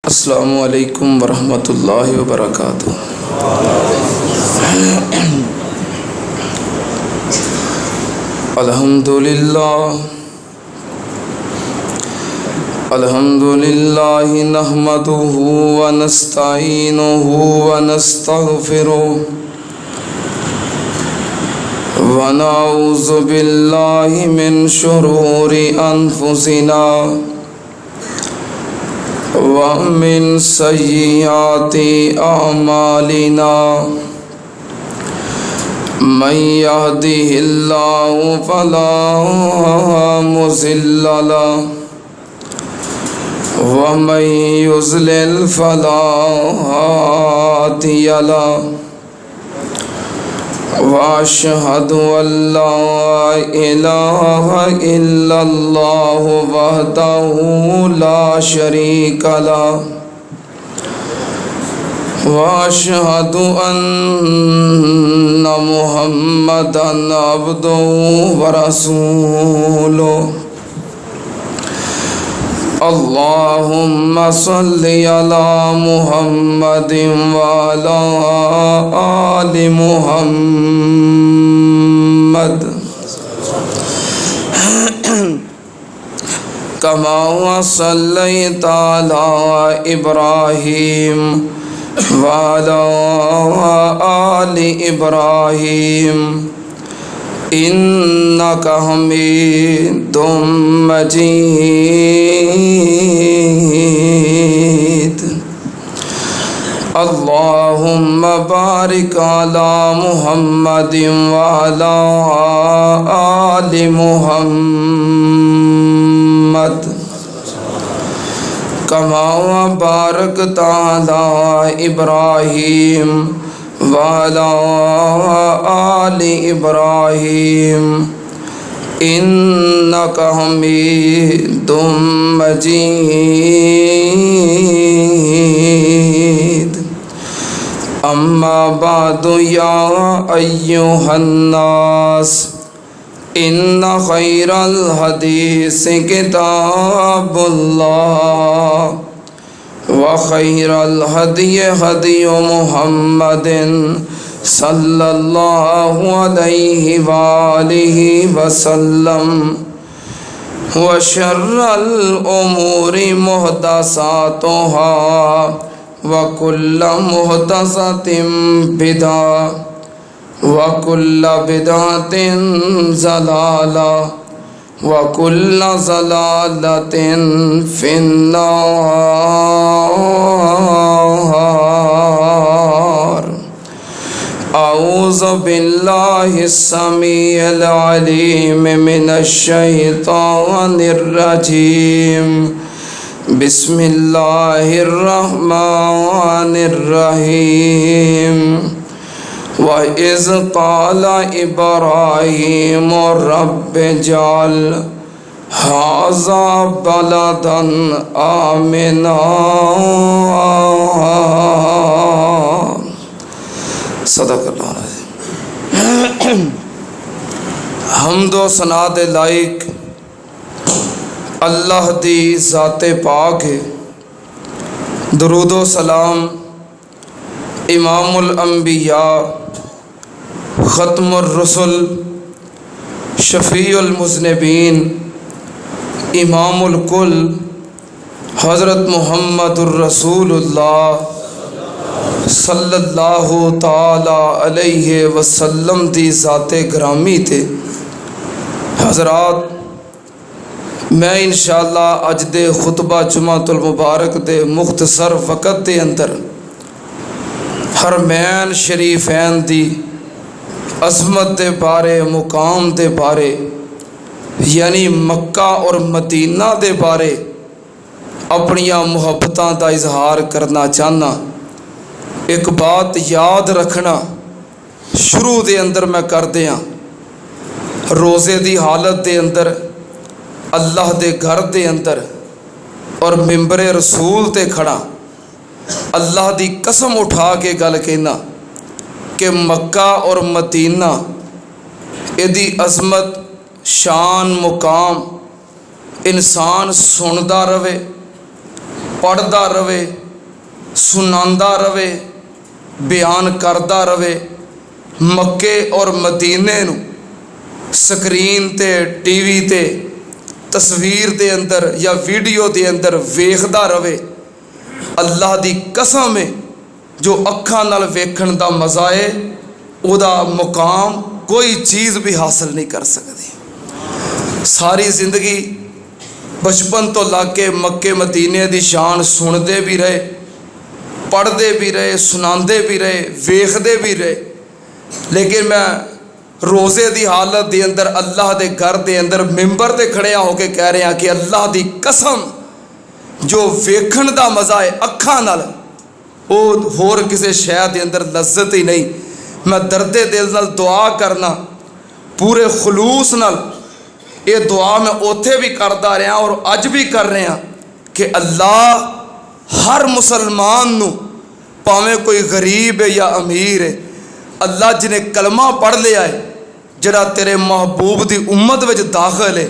अस्सलामु अलैकुम वरहमतुल्लाहि वबरकातुहू। अल्हम्दुलिल्लाह नहमदुहू व नस्तईनुहु व नस्तगफिरुहु व नऊज़ु बिल्लाहि मिन शुरूरि अनफुसिना व मिन सय्यिआति अअमालिना। मन यहदिहिल्लाहु फला मुज़िल्ल लहु व मन युज़लिल फला हादिय लहु। व अशहदु अल्ला इलाहा इल्लल्लाहु वहदहु ला शरीक लहु व अशहदु अन्ना मुहम्मदन अब्दुहु व रसूलुहु। अल्लाहुम्मा सल्लि अला मुहम्मदिन व अला आलि मुहम्मद कमा सल्लैता अला इब्राहीम व अला आलि इब्राहीम इन्नका हमीदुम मजीद। अल्लाहुम्मा बारिक अला मुहम्मदिन व अला आलि मुहम्मद कमा बारकता अला इब्राहीम व अला आलि इब्राहीम इन्नका हमीदुम मजीद। अम्मा बादु या अय्युहन्नास इन्ना खैरल हदीस किताबुल्लाह व खैरल हदी हदी मुहम्मदिन सल्लल्लाहु अलैहि वालिहि वसल्लम व शर्रल उमूरि मुहदसातुहा व कुल्ल मुहदसतिन बिदा व कुल्ल बिदअतिन ज़लाला व कुल्ल ज़लालतिन फिन्नार। औज़ु बिल्लाहि समीइल अलीम मिनश शैतानिर रजीम। बिस्मिल्लाहिर रहमानिर रहीम। व इज़ क़ाला इब्राहीम रब्बि जअल हाज़ा बलदन आमिना। सदक़ल्लाहु अज़ीम। हम्दो सना दे लायक अल्लाह दी ज़ाते पाक है। दरूदो सलाम इमामुल अंबिया ख़त्मुर रसूल शफ़ीउल मुज़निबीन इमामुल कुल हज़रत मुहम्मदुर रसूलुल्लाह सल्लल्लाहु ताला अलैहि वसल्लम दी ज़ाते ग्रामी थे। हज़रात, मैं इंशाअल्लाह अज दे खुतबा जुमातुल मुबारक दे मुख्तसर वक़्त दे अंदर हरमैन शरीफैन दी अज़मत दे बारे, मुकाम दे बारे, यानी मक्का और मदीना दे बारे अपनियां मुहब्बतां दा इजहार करना चाहना। एक बात याद रखना, शुरू दे अंदर मैं कर दिया, रोज़े दी हालत दे अंदर अल्लाह दे घर दे अंदर और मिंबरे रसूल ते खड़ा अल्लाह दी कसम उठा के गल कहना कि मक्का और मदीना इहदी अज़मत शान मुकाम इंसान सुनता रहे, पढ़दा रवे, सुनांदा रवे, बयान करदा रवे। मक्के और मदीने नूं स्क्रीन ते टीवी ते तस्वीर दे अंदर या वीडियो दे अंदर वेखदा रवे। अल्लाह दी कसम है, जो अखां नाल वेखण दा मज़ा है उहदा मुकाम कोई चीज़ भी हासिल नहीं कर सकती। सारी जिंदगी बचपन तो ला के मक्के मदीने दी शान सुनते भी रहे, पढ़ते भी रहे, सुनाते भी रहे, वेखते भी रहे। लेकिन मैं रोज़े की हालत के अंदर अल्लाह के घर के अंदर मिंबर ते खड़िया होके कह रहा कि अल्लाह की कसम, जो वेखण का मज़ा है अखां नाल वो होर किसी शय के अंदर लज्जत ही नहीं। मैं दर्दे दिल नाल दुआ करना, पूरे खलूस नाल ये दुआ मैं उथे भी करता रहा और अज भी कर रहा कि अल्लाह हर मुसलमान नूं, भावें कोई गरीब है या अमीर है, अल्लाह जिन्हें कलमा पढ़ लिया है, जड़ा तेरे महबूब की उम्मत में दाखिल है,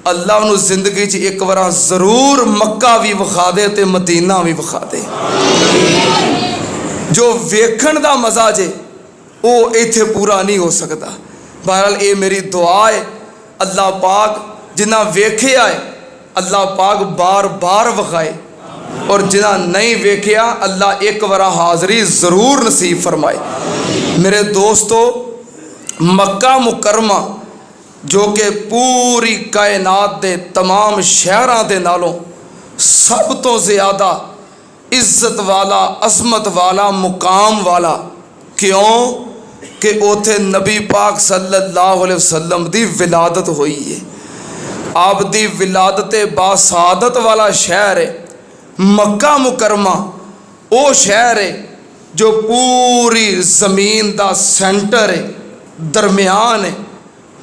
अल्लाह उन्होंने जिंदगी च एक बार जरूर मक्का भी विखा दे ते मदीना भी विखा दे। जो वेखण का मज़ा जे वो इत्थे पूरा नहीं हो सकता। बहरहाल ये मेरी दुआ है, अल्लाह पाक जिन्ना वेख्या है अल्लाह पाक बार बार विखाए, और जिन्ना नहीं वेख्या अल्लाह एक बार हाज़री ज़रूर नसीब फरमाए। मेरे दोस्तों, मक्का मुकरमा जो कि पूरी कायनात के तमाम शहरों के नालों सब तो ज़्यादा इज्जत वाला, अज़मत वाला, मुकाम वाला, क्यों कि उथे नबी पाक सल्लल्लाहु अलैहि वसल्लम की विलादत हुई है। आप दी विलादत बासादत वाला शहर है मक्का मुकरमा। वो शहर है जो पूरी ज़मीन का सेंटर है, दरमियान है।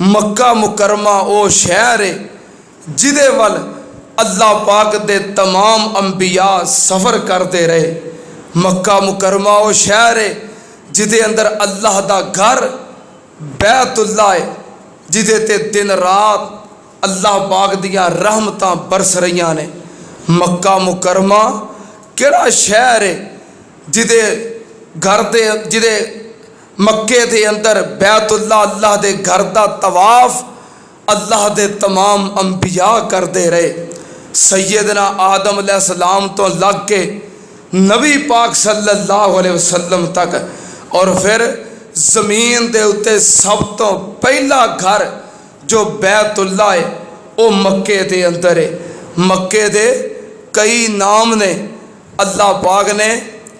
मक्का मुकरमा वो शहर है जिदे वल अल्लाह पाक दे तमाम अंबिया सफ़र करते रहे। मक्का मुकरमा वो शहर है जिदे अंदर अल्लाह दा घर बैतुल्लाह है, जिदे ते दिन रात अल्लाह पाक दियां रहमतां बरस रही ने। मक्का मुकरमा केड़ा शहर है जिदे घर दे जिदे मक्के दे अंदर बैतुल्लाह अल्लाह दे घर दा तवाफ अल्लाह दे तमाम अंबिया करते रहे। सैयदना आदम अलैहिस्सलाम तो लग के नबी पाक सल्लल्लाहु अलैहि वसल्लम तक, और फिर ज़मीन के उत्ते सब तो पहला घर जो बैतुल्लाह है वो मक्के दे अंदर है। मक्के दे कई नाम ने अल्लाह पाक ने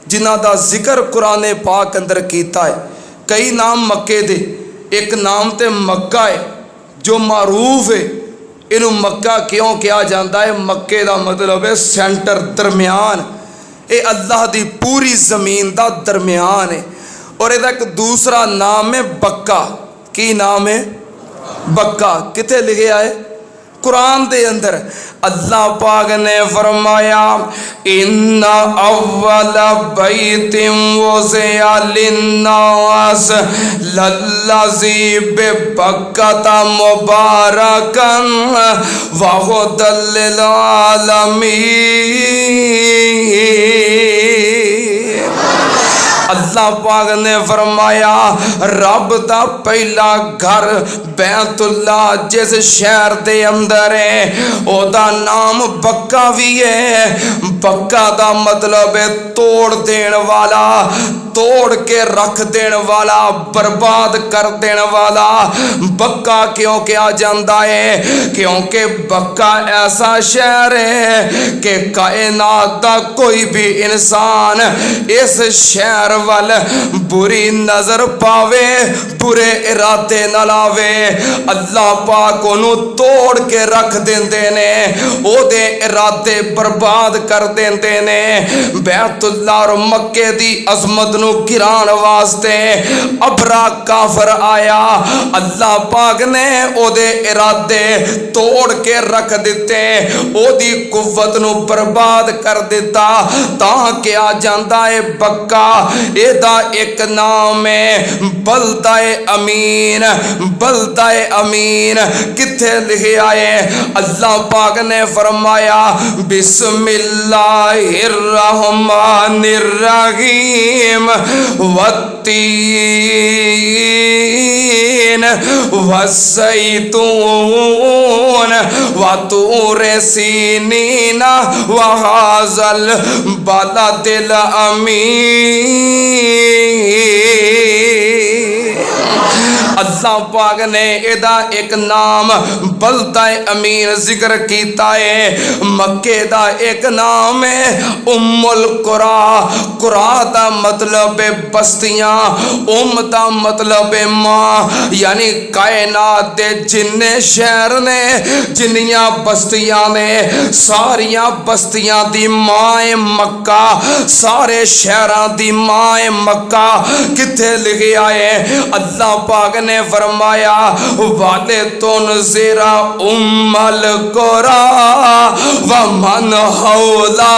जिन्हां दा जिक्र कुरान पाक अंदर किया है। कई नाम मक्के दे, एक नाम तो मक्का है जो मारूफ है। इनू मक्का क्यों कहा जाता है? मक्के का मतलब है सेंटर, दरमियान। ये अल्लाह की पूरी ज़मीन का दरमियान है। और इसका एक दूसरा नाम है बक्का। की नाम है? बक्का। कितने लिखा है? कुरान के अंदर अल्लाह पाक ने फरमाया, इन्ना अव्वल बैतिन वुज़िअ लिन्नास लल्लज़ी बिबक्कता मुबारकन व हुदल लिल आलमीन। अल्लाह पाक ने फरमाया, रब दा पहला घर बैतुल्लाह जिस शहर दे अंदर है ओदा नाम बक्का भी है। बक्का दा मतलब है तोड़ देने वाला, तोड़ के रख देने वाला, बर्बाद कर देने वाला। बक्का क्यों कहा जाता है? क्योंकि बक्का ऐसा शहर है कि कायनात दा कोई भी इंसान इस शहर वाल बुरी नजर पावे, बुरे इरादे न लावे, अल्लाह पाक ओनू तोड़ के रख देंदे ने, ओदे इरादे बर्बाद कर देंदे ने। बैतुल्लाह और मक्के दी अजमत नू गिराण वास्ते अबरा काफर आया, अल्लाह पाक ने ओदे इरादे तोड़ के रख दिते, ओदी कुव्वत नू बर्बाद कर दिता। तां क्या जांदा है बक्का एदा एक नाम है बलदाए अमीन। बलदाए अमीन किथे लिखे आए? अल्लाह पाक ने फरमाया बिस्मिल्लाहिर्रहमानिर्रहीम वत्तीन वज़ैतून वतूरे सीनीन वहाज़ल बलदिल अमीन। अल्लाह पाक ने एदा एक नाम बलदाए अमीन जिक्र कीता है। मक्के दा एक नाम है उम्मुल कुरा। कुरा दा मतलब है बस्तियां, दा मतलब है मां, यानी कायनात दे जिन्ने शहर ने, जिन्नियां बस्तियां ने, सारियां बस्तियां दी मां है मक्का, सारे शहरां दी मां है मक्का। किथे लिखे आए? अल्लाह पाक ने फरमाया वाले तुन ज़ेरा उम्मल कुरा व मन हौला।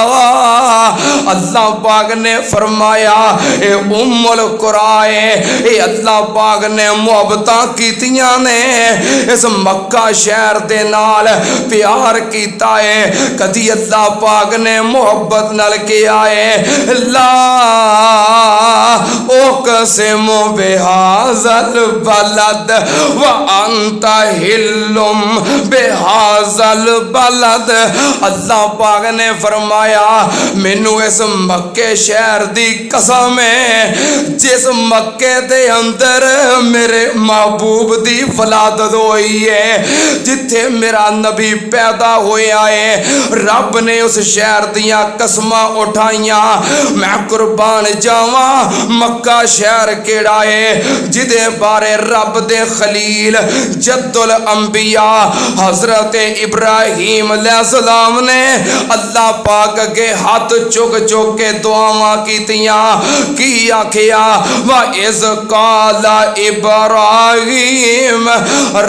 अल्लाह पाक ने फरमाया ए उम्मुल कुरा है, ए अल्लाह पाक ने मुहब्बतां कीतियां ने इस मक्का शहर दे नाल, प्यार कीता है। कदी अल्लाह पाक ने मुहब्बत नाल किया है ला ओ कसमो बेहाज़ल बलद व अंता हिल्लुम बेहाज़ल बलद। अल्लाह पाक ने फरमाया मैनू इस मक्के शहर दी कसम है जिस मक्के दे अंदर मेरे महबूब दी फलादत हुई है, जिथे मेरा नबी पैदा होया है। रब ने उस शहर दियां कसमां उठाइयां। मैं कुर्बान जावा मक्का शहर केड़ा है जिदे बारे रब दे खलील जद्दुल अंबिया हजरत इब्राहीम अलैहिस्सलाम ने अल्लाह पाक अगे हाथ चुक चुक के दुआवां कीतियां। की आखिया व इज़ काला इब्राहीम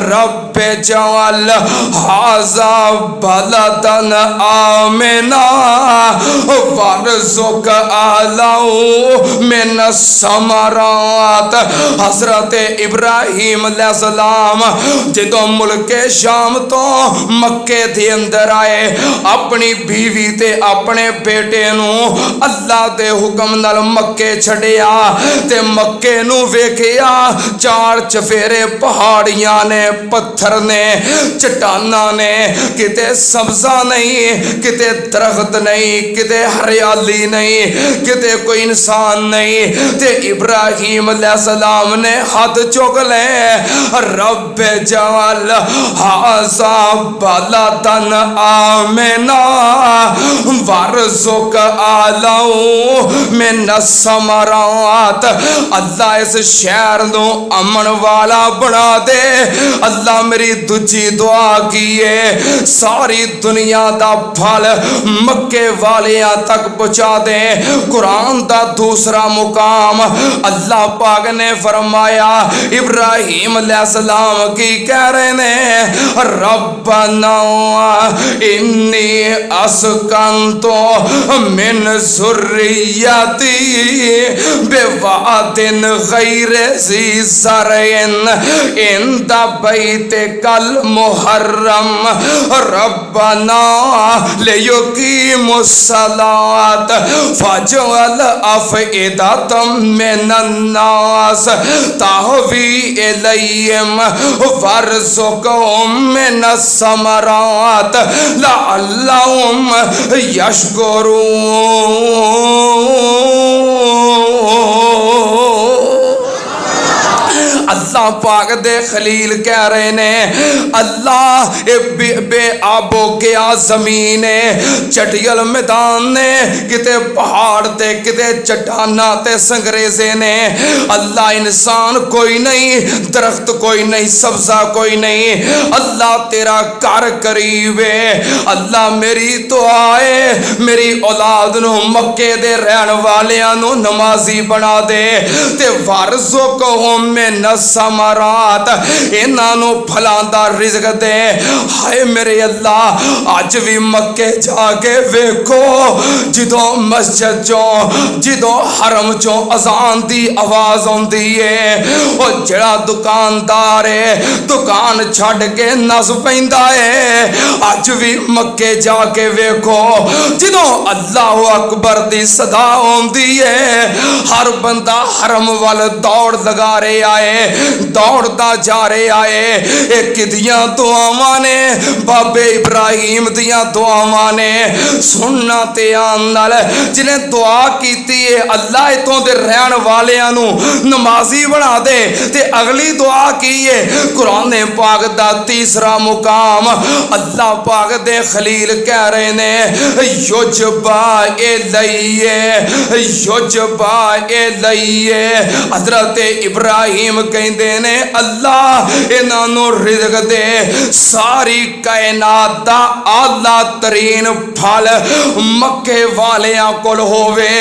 रब्बे जअल हाज़ा बलदन आमिना वरज़ुक़ अहलहू मिनस समरात। हजरत इब्राहीम अलैहिस्सलाम जदों मुल्के शाम तो मक्के दे अंदर आए, अपनी बीवी ते अपने बेटे नू अल्लाह दे हुक्म नाल मक्के छड़िया ते मक्के नू वेखिया चार चफेरे पहाड़ियां ने, पत्थर ने, चट्टाना ने, किते सब्जा नहीं, किते दरख्त नहीं, किते हरियाली नहीं, किते कोई इंसान नहीं। ते इब्राहीम अलैहिस्सलाम ने हाथ चुक ले रब जअल हाज़ा बलदन आमिना वरज़ुक़ अहलहू मिनस समरात। अल्लाह इस शहर नू अमन वाला बना दे। अल्लाह मेरी दूजी दुआ की है सारी दुनिया दा फल मक्के वालियां तक पहुंचा दे। कुरान दा दूसरा मुकाम अल्लाह पाक ने फरमाया इब्राहीम अलैहिस्सलाम की कह रहे ने रब्बना इन्नी अस्कंतो मिन ज़ुर्रियती बेवादिन गैरे ज़ी ज़रइन इंदा बैतिकल मुहर्रम रब्बना लियुकीमुस सलात फजअल अफ़इदतम मिनन्नास ताहवी इलैहिम वरज़ुक़हुम मिनस समरात लअल्लहुम यशकुरून। अल्लाह पाक दे खलील कह रहे ने अल्लाह बे आबो गया जमीन है, चटियल मैदान ने, किते पहाड़ ते किते चट्टाना ते संगरेजे ने। अल्लाह इंसान कोई नहीं, दरख्त कोई नहीं, सब्जा कोई नहीं। अल्लाह तेरा घर करीब है। अल्लाह मेरी दुआ है मेरी औलाद नू मक्के दे रहन वालियां नू नमाजी बना दे ते वरज़ुक़हुम मिनस समारात, इन्हों फलों का रिज़्क दे। हाय मेरे अल्लाह, अज भी मक्के जाके वेखो, जिदों मस्जिद चों जिदों हरम चों अजान की आवाज़ आती है, और जड़ा दुकानदार है दुकान छड़ के नस पैंदा है। अज भी मक्के जाके वेखो, जिदों अल्लाह अकबर की सदा आती है, हर बंदा हरम वाल दौड़ लगा रहे आए, दौड़ता जा रहे आए। एक किदियां दुआवां ने, बाबे इब्राहिम दियां दुआवां ने सुनना ते आन नाल जिन्हें दुआ कीती है, अल्लाह इतों दे रहन वालियां नू नमाजी बना दे। ते अगली दुआ की है, कुरान पाक दा तीसरा मुकाम अल्लाह पाक दे खलील कह रहे ने, युजबा इलैये, युजबा इलैये। हजरत इब्राहिम कहते ने, अल्लाह इन्हां नू रिज़्क दे, सारी कायनात दा आला तरीन फल मक्के वालियां कोल होवे।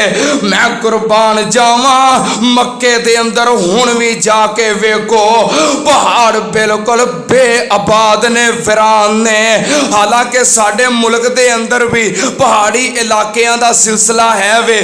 मैं कुर्बान जावा, मक्के दे अंदर हुण भी जाके वेखो, पहाड़ बिल्कुल बेआबाद ने, वीरान ने। हालांकि साडे मुल्क दे अंदर भी पहाड़ी इलाकियां दा सिलसिला है वे,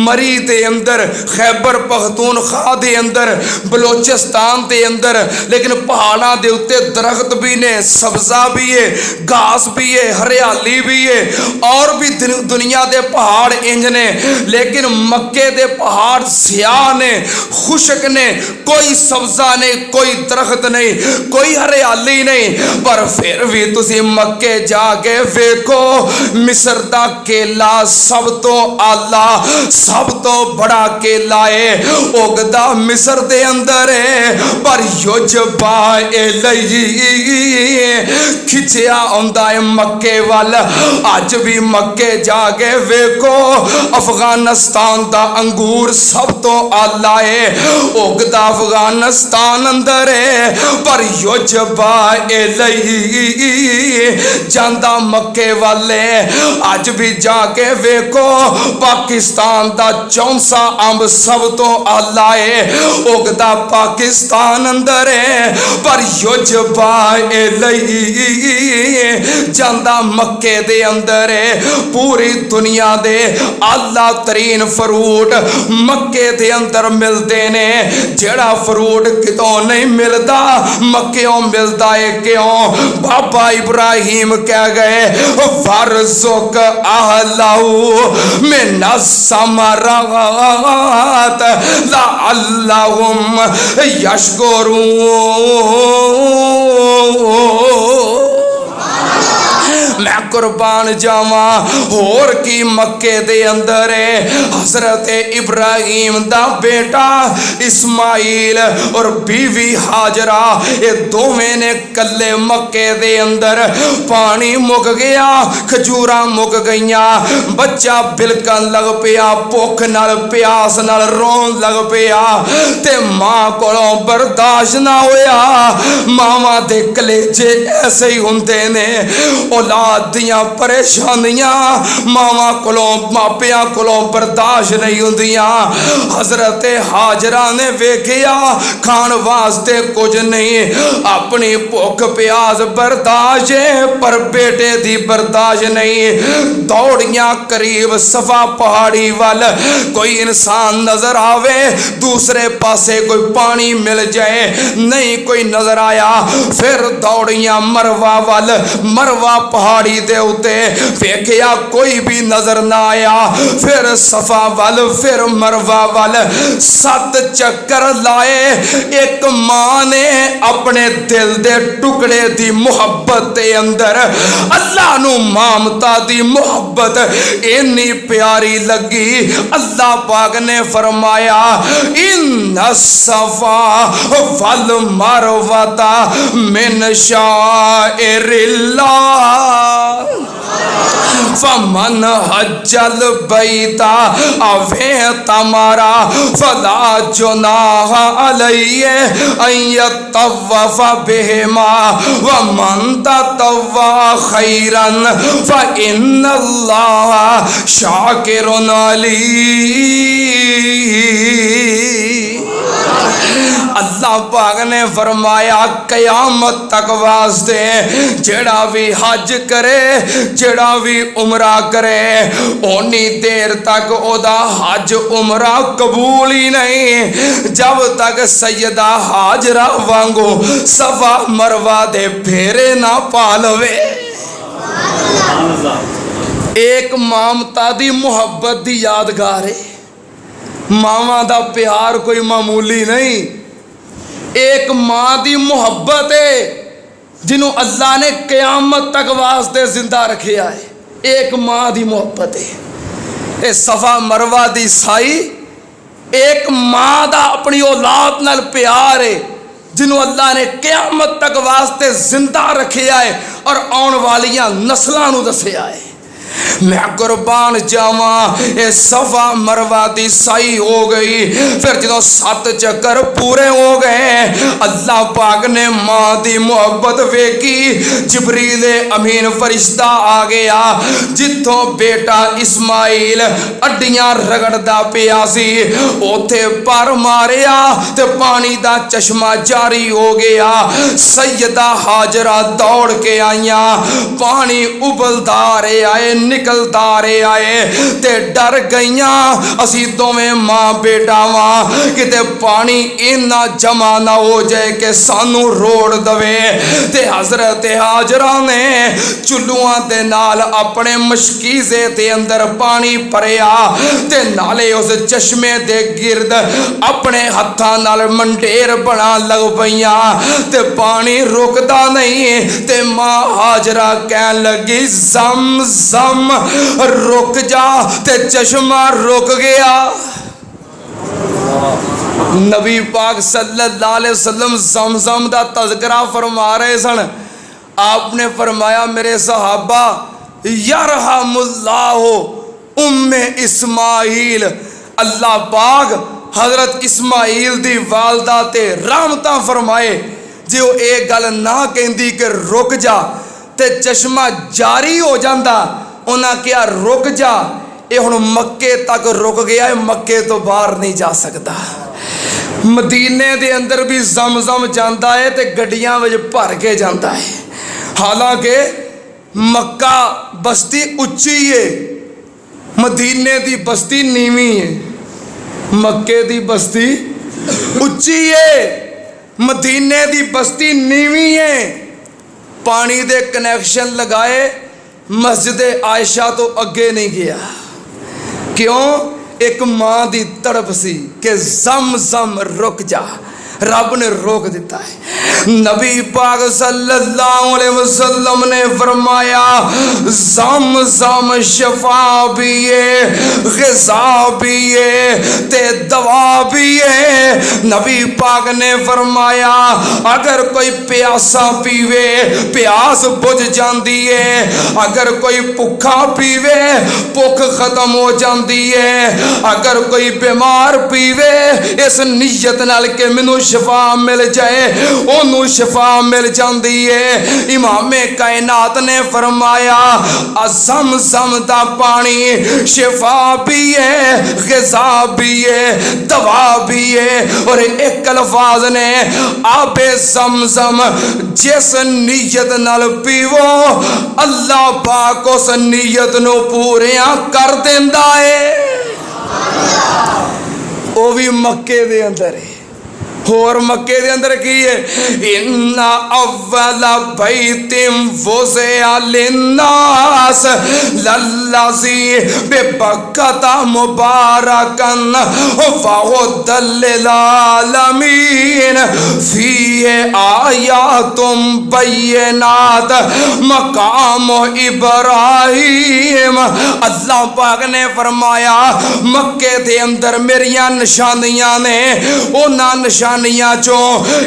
मरी दे अंदर, खैबर पख्तूनख्वा दे अंदर, बलोचिस्तान दे अंदर, लेकिन पहाड़ां दे उत्ते दरख्त भी ने, सब्जा भी है, घास भी है, हरियाली भी है, और भी दुनिया दे पहाड़ इंज ने। लेकिन मक्के दे पहाड़ स्याह ने, खुशक ने, कोई सब्जा नहीं, कोई दरख्त नहीं, कोई हरियाली नहीं। पर फिर भी तुसी मक्के जाके वेखो, मिस्र दा केला सब तो आला, सब तो बड़ा केला है, उगदा मिस्र दे अंदर है। पर युजबा इलैये, खिंचिया आंदा है मक्के वाल। अज भी मक्के जाके वेखो, अफगानिस्तान दा अंगूर सब तो आला है, उगदा अफगानिस्तान अंदर है। पर युजबा इलैये, जांदा मक्के वाले। अज भी जाके वेखो, पाकिस्तान दा चौंसा अंब सब तो आला है, उगदा पाकिस्तान अंदर है। पर युजबा इलैये, जांदा मक्के दे अंदर है। पूरी दुनिया दे आला तरीन फ्रूट मक्के दे अंदर मिलते ने। जेड़ा फ्रूट कितों नहीं मिलता, मक्केों मिलता है। क्यों? बाबा इब्राहिम कह गए, फरज़ुक अहलहू मिनस समरात लअल्लहुम यशकुरून। मैं कुर्बान जावा, होर की मक्के दे अंदर है। हजरत इब्राहिम दा बेटा इस्माइल और बीवी हाजरा, ये दोवें ने कल्ले मक्के दे अंदर। पानी मुक गया, खजूरा मुक गईया, बच्चा बिलकन लग पिया, भुख नाल प्यास नाल रोन लग पिया, ते मां कोलों बर्दाश्त ना होया। मावां दे कलेजे ऐसे ही हुंदे ने, औलाद दियां परेशानियां मावां कोलों, मापियां कोलों बर्दाश्त नहीं हुंदियां। हजरत हाजरा ने वेखिया खाण वास्ते कुछ नहीं, अपनी भुख प्यास बर्दाश्त है, पर बेटे दी बर्दाश्त नहीं। दौड़ियां करीब सफा पहाड़ी वाल, कोई इंसान नजर आवे, दूसरे पासे कोई पानी मिल जाए, नहीं कोई नजर आया। फिर दौड़ियां मरवा वाल, मरवा पहाड़ी दे उते वेखिया कोई भी नजर ना आया। फिर सफा वाल, फिर मरवा वाल, 7 चक्कर लाए। एक मां ने अपने दिल दे टुकड़े दी मुहब्बत दे अंदर अल्लाह नू ममता दी मुहब्बत इन्नी प्यारी लगी, अल्लाह पाक ने फरमाया, इन्ना सफा वल मरवता मिन शाइरिल्लाह फमन हज्जल बैता अवे तमारा फला जुनाह अलैहि अयतवफ बिहिमा व मन ततवा खैरन फइन्नल्लाह शाकिरुन अलीम। अल्लाह पाक ने फरमाया कयामत तक वास्ते जेड़ा भी हज करे, जेड़ा भी उमरा करे, ओनी देर तक ओदा हज उमरा कबूल ही नहीं जब तक सैयदा हाजरा वांगू सफा मरवा दे फेरे ना पा लवे। एक ममता दी मुहब्बत दी यादगार है। मावा दा प्यार कोई मामूली नहीं। एक माँ दी मुहब्बत है जिन्हों अल्लाह ने क़यामत तक वास्ते जिंदा रखिया है। एक माँ दी मुहब्बत है। ये सफा मरवा दी साई एक माँ दा अपनी औलाद नाल प्यार है जिन्हों अल्लाह ने क़यामत तक वास्ते जिंदा रखिया है और आने वालियां नस्लों नूं दसिया है। मैं कुर्बान जावा ये सफा मरवा दी साई हो गई। फिर जो 7 चक्कर पूरे हो गए अल्लाह पाक ने माँ दी मोहब्बत वेखी। जिब्रील अमीन फरिश्ता आ गया जिथों बेटा इस्माइल अड्डियां रगड़दा पिया सी उथे पर मारिया ते पानी दा चश्मा जारी हो गया। सैयदा हाजरा दौड़ के आईया, पानी उबलदा रहा है निकलता रहा है ते डर गईया असी दोवें मां बेटा वां किते पानी इन्ना जमा ना हो जाए कि सानू रोड़ दवे। ते हजरत हाजरा ने चुल्लुआं दे नाल अपने मशकीज़े दे अंदर पानी भरिया ते नाले उस चश्मे दे गिरद अपने हत्थां नाल मंडेर बना लग पईयां ते पानी रुकदा नहीं। ते मां हाजरा कहन लगी जम जम रुक जा ते चश्मा रुक गया। नबी पाक सल्लल्लाहु अलैहि वसल्लम ज़मज़म दा तज़किरा फरमा रहे सन। आपने फरमाया मेरे सहाबा यरहमुल्लाहु उम्मे इस्माइल, अल्लाह पाक हजरत इस्माइल दी वालदा ते रहमतां फरमाए जे वो एक गल ना कहंदी कि रुक जा ते चश्मा जारी हो जाता। उन्हें क्या रुक जा, ये हुण मक्के तक रुक गया है, मक्के तो बाहर नहीं जा सकता। मदीने दे अंदर भी जमजम जाता है तो गड्डियां विच भर के जाता है। हालांकि मक्का बस्ती उच्ची है, मदीने दी बस्ती नीवी है। मक्के दी बस्ती उच्ची है, मदीने दी बस्ती नीवी है। पानी दे कनैक्शन लगाए मस्जिद आयशा तो अगे नहीं गया। क्यों? एक माँ दी तड़प सी कि जम जम रुक जा, रब ने रोक दिता है। नबी पाक सल्लल्लाहु अलैहि वसल्लम ने फरमाया जम जम शफा भी है, ग़िज़ा भी है ते दवा भी है। नबी पाक ने फरमाया अगर कोई प्यासा पीवे प्यास बुझ जाती है, अगर कोई भुखा पीवे भुख खत्म हो जाती है, अगर कोई बीमार पीवे इस नीयत नाल के मैनू शफा मिल जाए ओनू शफा मिल जाती है। इमामे कायनात ने फरमाया अज़म ज़म दा पानी शफा भी है, ग़िज़ा भी है, दवा भी है। और एक अल्फाज ने आबे ज़मज़म जिस नीयत नाल पीवो अल्लाह पाक उस नीयत नू पूरियां कर देंदा है। वो भी मक्के दे अंदर है। होर मक्के दे अंदर की है इन्ना अव्वला बैतिम वुज़िअ लिन्नास लल्लज़ी बिबक्कता मुबारकन व हुदल लिल आलमीन फ़ीहि आयातुम बय्यिनात मक़ाम इब्राहीम। अल्लाह पाक ने फरमाया मक्के दे अंदर मेरियां निशानियां ने, उन्हां निशानियां चो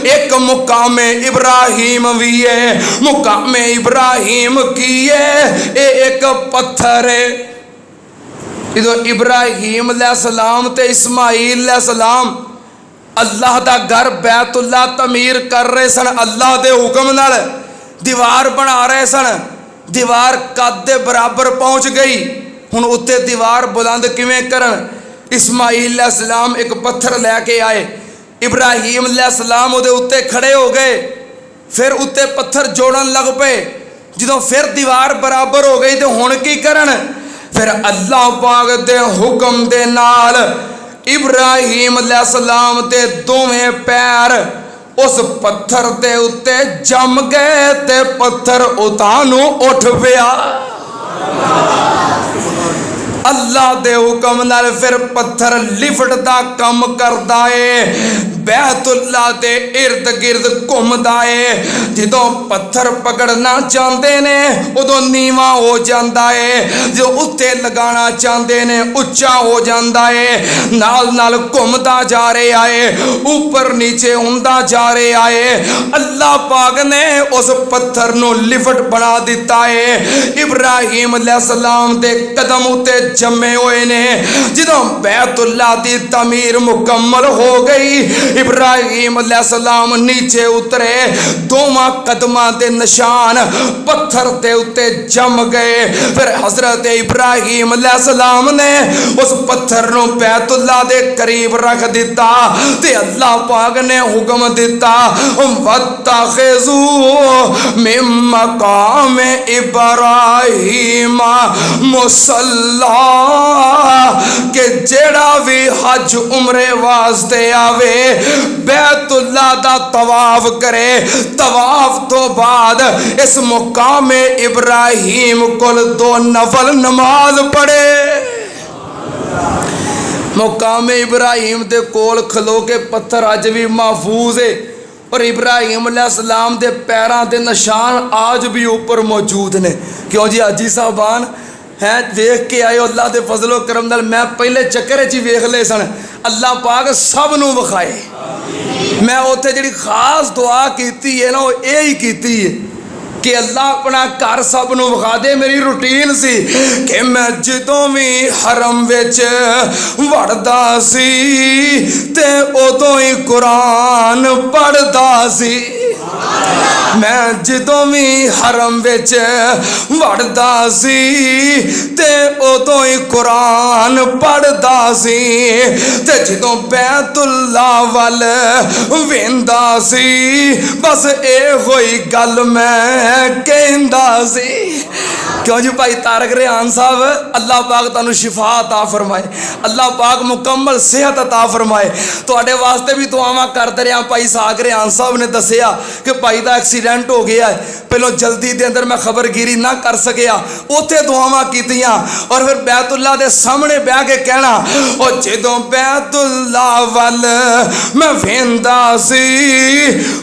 एक मुकामे इब्राहिम भी है। मुकामे इब्राहिम की है ये एक पत्थर है। जो इब्राहिम अलैहिस्सलाम ते इस्माइल अलैहिस्सलाम अल्लाह दा घर बैतुल्ला तमीर कर रहे सन, अल्लाह दे हुक्म नाल दीवार बना रहे सन। दीवार कद दे बराबर पहुंच गई, हुण उत्ते दीवार बुलंद किवें करन। इस्माइल अलैहिस्सलाम एक पत्थर लैके आए, इब्राहीम अलैहिस्सलाम उहदे उत्ते खड़े हो गए, फिर उत्ते पत्थर जोड़न लग पे। जो फिर दीवार बराबर हो गई तो हुण की करन? फिर अल्लाह पाक दे हुक्म दे नाल इब्राहीम अलैहिस्सलाम दे दोवें पैर उस पत्थर दे उत्ते जम गए ते पत्थर उतानू उठ पिया। अल्लाह दे हुक्म नाल फिर पत्थर लिफ्ट दा कम करदा है, बैतुल्ला दे इर्द गिर्द घूमदा है। जो पत्थर पकड़ना चाहते ने उदों नीवा हो जाता है, जो उत्ते लगाना चाहते ने उच्चा हो जाता है। नाल नाल घूमदा जा रहा है, ऊपर नीचे हुंदा जा रहा है। अल्लाह पाक ने उस पत्थर नू लिफ्ट बना दिता है। इब्राहीम अलैहिस्सलाम दे कदम उत्ते जमे हुए ने। जो बैतुल्ला दी तमीर मुकम्मल हो गई, इब्राहीम अलैहिस्सलाम नीचे उतरे, दोवां कदमां दे निशान पत्थर दे उत्ते जम गए। फिर हजरत इब्राहीम अलैहिस्सलाम ने उस पत्थर नू बैतुल्ला दे करीब रख दिता ते अल्लाह पाक ने हुक्म दिता, वत्तखिज़ू मिन मकाम इब्राहीम मुसल्ला, के जेड़ा भी हज उम्रे वास्ते आवे बैतुल्ला दा तवाफ करे, तवाफ तो बाद इस मुकाम इब्राहीम कोल 2 नफल नमाज पढ़े। मुकाम इब्राहीम दे कोल खलो के पत्थर अज भी महफूज है और इब्राहीम अलैहिस्सलाम दे पैरां दे निशान आज भी ऊपर मौजूद ने। क्यों जी हाजी साहबान हैं देख के आए अल्लाह के फजलो करम नाल। मैं पहले चक्कर च वेख ले सन, अल्लाह पाक सब नू विखाए। मैं उत्थे जिहड़ी खास दुआ कीती है ना वो यही कीती है कि अल्लाह अपना घर सब नू विखा दे। मेरी रूटीन सी कि मैं जदों भी हरम विच वड़दा सी ते उदों ही कुरान पढ़दा सी। मैं जदों भी हरम विच वड़दा सी ते उदों ही कुरान पढ़दा सी ते जदों बैतुल्ला वल वेंदा सी बस इहो ही गल मैं कहंदा सी। क्यों जी भाई तारक रेहान साहब, अल्लाह पाक तुहानू शिफा अता फरमाए, अल्लाह पाक मुकम्मल सेहत अता फरमाए। तुहाडे वास्ते भी दुआवां करते रहा। भाई साग रेहान साहब ने दसिया कि भाई का एक्सीडेंट हो गया है, पहलों जल्दी के अंदर मैं खबरगिरी ना कर सकिया, उत्थे दुआवां कीतियां और फिर बैतुल्ला दे सामने बह के कहना, और जदों बैतुल्ला वल मैं वेंदा सी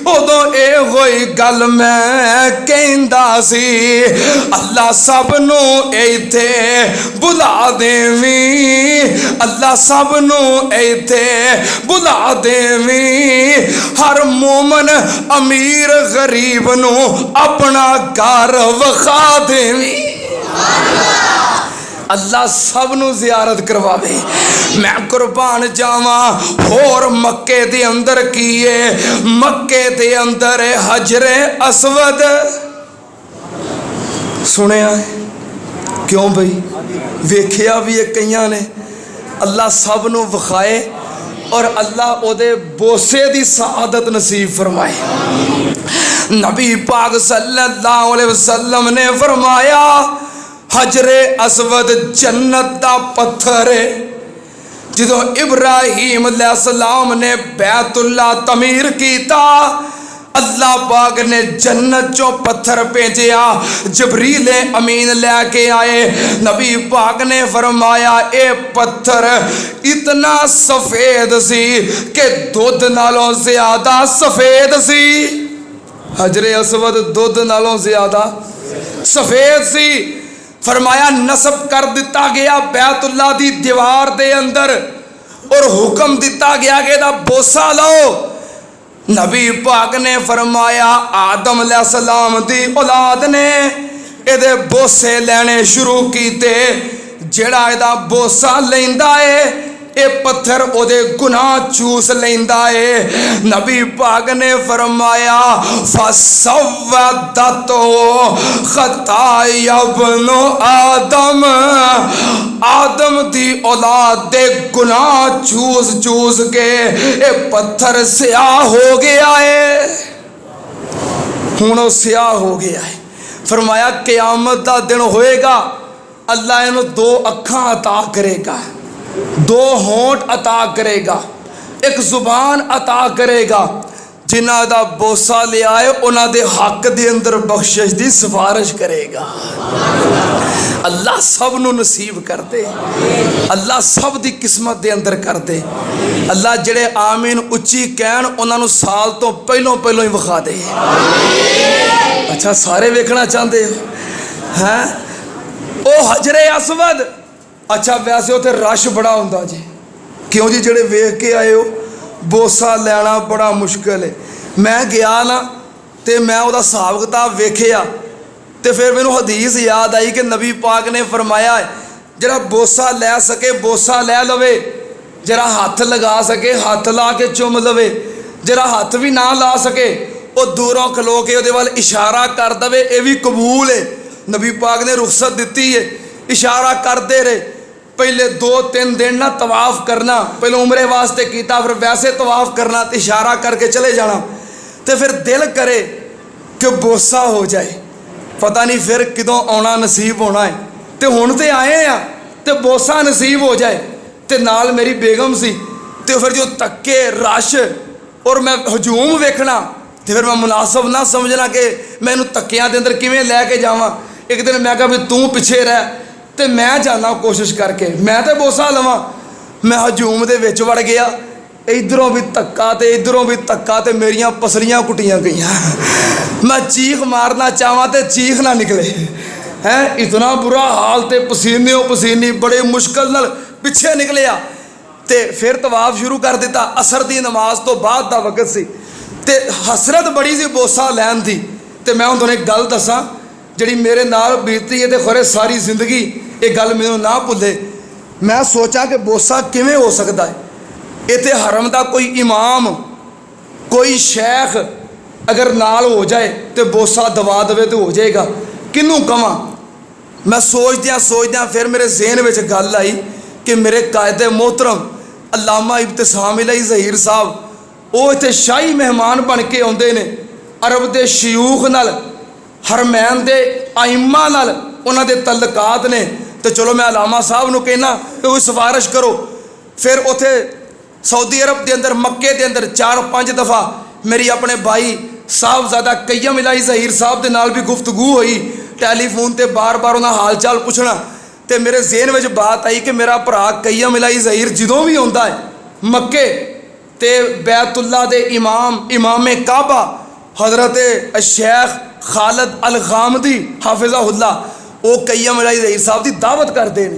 उदों इहो ही गल मैं कहंदा सी, अल्लाह सबनू इत्थे बुला देवी, अल्लाह सबनू इत्थे बुला देवी। हर मोमन अमीर गरीब नू अपना घर विखा देवी। अल्लाह सबनू जियारत करवावे। मैं कुर्बान जावा। होर मक्के दे अंदर कीए, मक्के दे अंदर हजरे असवद सुनिया है। क्यों भाई वेखिया भी है कईयां ने। अल्लाह सब नू विखाए और अल्लाह ओदे बोसे दी सआदत नसीब फरमाए। नबी पाक सल्लल्लाहु अलैहि वसल्लम ने फरमाया, हजरे असवद जन्नत दा पत्थर है। जो इब्राहीम अलैहिस्सलाम ने बैतुल्ला तमीर कीता, अल्लाह पाक ने जन्नत चो पत्थर भेजिया, जबरील अमीन लैके आए। नबी पाक ने फरमाया ए पत्थर इतना सफेद सी कि दुध नालों ज्यादा सफेद सी। हजरे असवद दुध नालों ज्यादा सफेद सी। फरमाया नस्ब कर दिता गया बैतुल्ला दी दीवार दे अंदर और हुक्म दिता गया कि दा बोसा लो। नबी पाक ने फरमाया आदम अलैहिस्सलाम दी औलाद ने इहदे बोसे लेने शुरू कीते। जेड़ा इहदा बोसा लैंदा है ये पत्थर ओदे गुनाह चूस लेंदा है। नबी पाक ने फरमाया फसव्वदतो खताया इब्नु आदम, आदम दी औलाद दे गुनाह चूस चूस के ये पत्थर स्याह हो गया है। हुण वो स्याह हो गया है। फरमाया क़यामत दा दिन होएगा, अल्लाह इन्हूं दो अखां अता करेगा, दो होंठ अता करेगा, एक जुबान अता करेगा। जिन्हां दा बोसा लिया है उन्हां दे हक दे अंदर बख्शिश दी सिफारिश करेगा। अल्लाह सब नूं नसीब कर दे, अल्लाह सब दी किस्मत दे अंदर कर दे। अल्लाह जेड़े आमीन उच्ची कहण उन्हां नूं साल तो पहलों पहलों ही विखा दे। अच्छा सारे वेखना चाहते हो हैं? ओ हजरे असवद, अच्छा वैसे उत्थे रश बड़ा हुंदा जी, क्यों जी? जेड़े वेख के आए हो बोसा लैना बड़ा मुश्किल है। मैं गया ना तो मैं उहदा हिसाब किताब वेखिया तो फिर मैनू हदीस याद आई कि नबी पाक ने फरमाया जरा बोसा लै सके बोसा लै लवे, जरा हथ लगा सके हथ ला के चुम लवे, जरा हथ भी ना ला सके वो दूरों खलो के उहदे वाल इशारा कर दवे, ये भी कबूल है। नबी पाक ने रुखसत दी है, इशारा करते रहे। पहले 2-3 दिन ना तवाफ करना, पहले उमरे वास्ते किया, फिर वैसे तवाफ करना, तो इशारा करके चले जाना। तो फिर दिल करे कि बोसा हो जाए, पता नहीं फिर किदों आना नसीब होना है। तो हुण तो आए हैं तो बोसा नसीब हो जाए। तो नाल मेरी बेगम सी, तो फिर जो तक्के रश और मैं हजूम वेखना, तो फिर मैं मुनासब ना समझना कि मैं इन्हूं तक्कियां दे अंदर किवें लैके जावां। एक दिन मैं कहा भी तू पिछे रह, तो मैं जाना कोशिश करके, मैं तो बोसा लवां। मैं हजूम दे विच वड़ गया, इधरों भी धक्का तो इधरों भी धक्का, तो मेरियां पसलियां कुटियां गईयां। मैं चीख मारना चाहवां तो चीख ना निकले हैं, इतना बुरा हाल। तो पसीने पसीनी बड़े मुश्किल नाल पिछे निकलिया। तो फिर तवाफ शुरू कर दिता। असर की नमाज तो बाद का वक्त सी, तो हसरत बड़ी सी बोसा लैन की। तो मैं तुहानूं एक गल दसां जिहड़ी मेरे नाल बीती है, तो खरे सारी जिंदगी ये गल मैनूं ना भुले। मैं सोचा कि बोसा किवें हो सकता है। इत्थे हरम का कोई इमाम कोई शेख अगर नाल हो जाए तो बोसा दबा दवे तो हो जाएगा, किनू कवां? मैं सोचद्या फिर मेरे ज़हन में गल आई कि मेरे कायदे मोहतरम अल्लामा इब्तिसाम इलाही ज़हीर साहब, वो इत्थे शाही मेहमान बन के आउंदे ने, अरब के शयूख नाल हरमैन के आइम्मा नाल उन्हां दे तल्लकात ने। तो चलो मैं अलामा साहब नूं कहना कि कोई सिफारिश करो। फिर उत्थे सऊदी अरब के अंदर मक्के के अंदर 4-5 दफ़ा मेरी अपने भाई साहबजादा कय्यम इलाही ज़हीर साहब के नाल भी गुफ्तगू हुई, टैलीफोन ते बार बार उन्हें हाल चाल पूछना। तो मेरे ज़हन में बात आई कि मेरा भरा कय्यम इलाही ज़हीर जदों भी आता है मक्के ते बैतुल्ला दे इमाम काबा हज़रत शेख खालिद अल गामदी हाफिज़हुल्ला, वो कय्यम इलाही ज़हीर साहब की दावत करते हैं,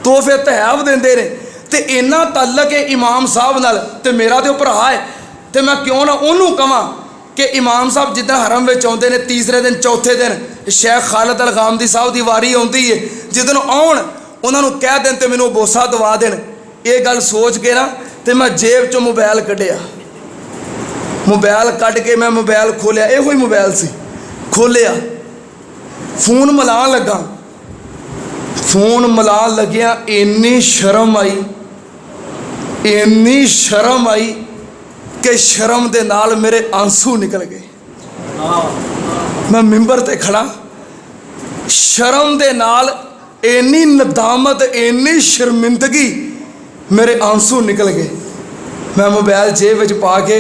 तोहफे तहफ़ देंदे ने। तो इन्ना तल्लक है इमाम साहब नाल, तो मेरा तो भरा है, तो मैं क्यों ना उन्होंने कहां कि इमाम साहब जिदन हरम में आते हैं, तीसरे दिन चौथे दिन शेख खालिद अल गामदी साहब की वारी आती है, जिदन आउण उन्होंने कह दें तो मैनू बोसा दवा देन। ये गल सोच के ना तो मैं जेब चो मोबाइल कढ़िया, मोबाइल कढ़ के मैं मोबाइल खोलिया, यो ही मोबाइल सी, खोलिया फोन मिलान लगा, फोन मिलान लग्या, इन्नी शर्म आई, इन्नी शर्म आई कि शर्म दे नाल मेरे आंसू निकल गए। मैं मिंबर ते खड़ा, शर्म दे नाल इन्नी नदामत इन्नी शर्मिंदगी, मेरे आंसू निकल गए। मैं मोबाइल जेब विच पा के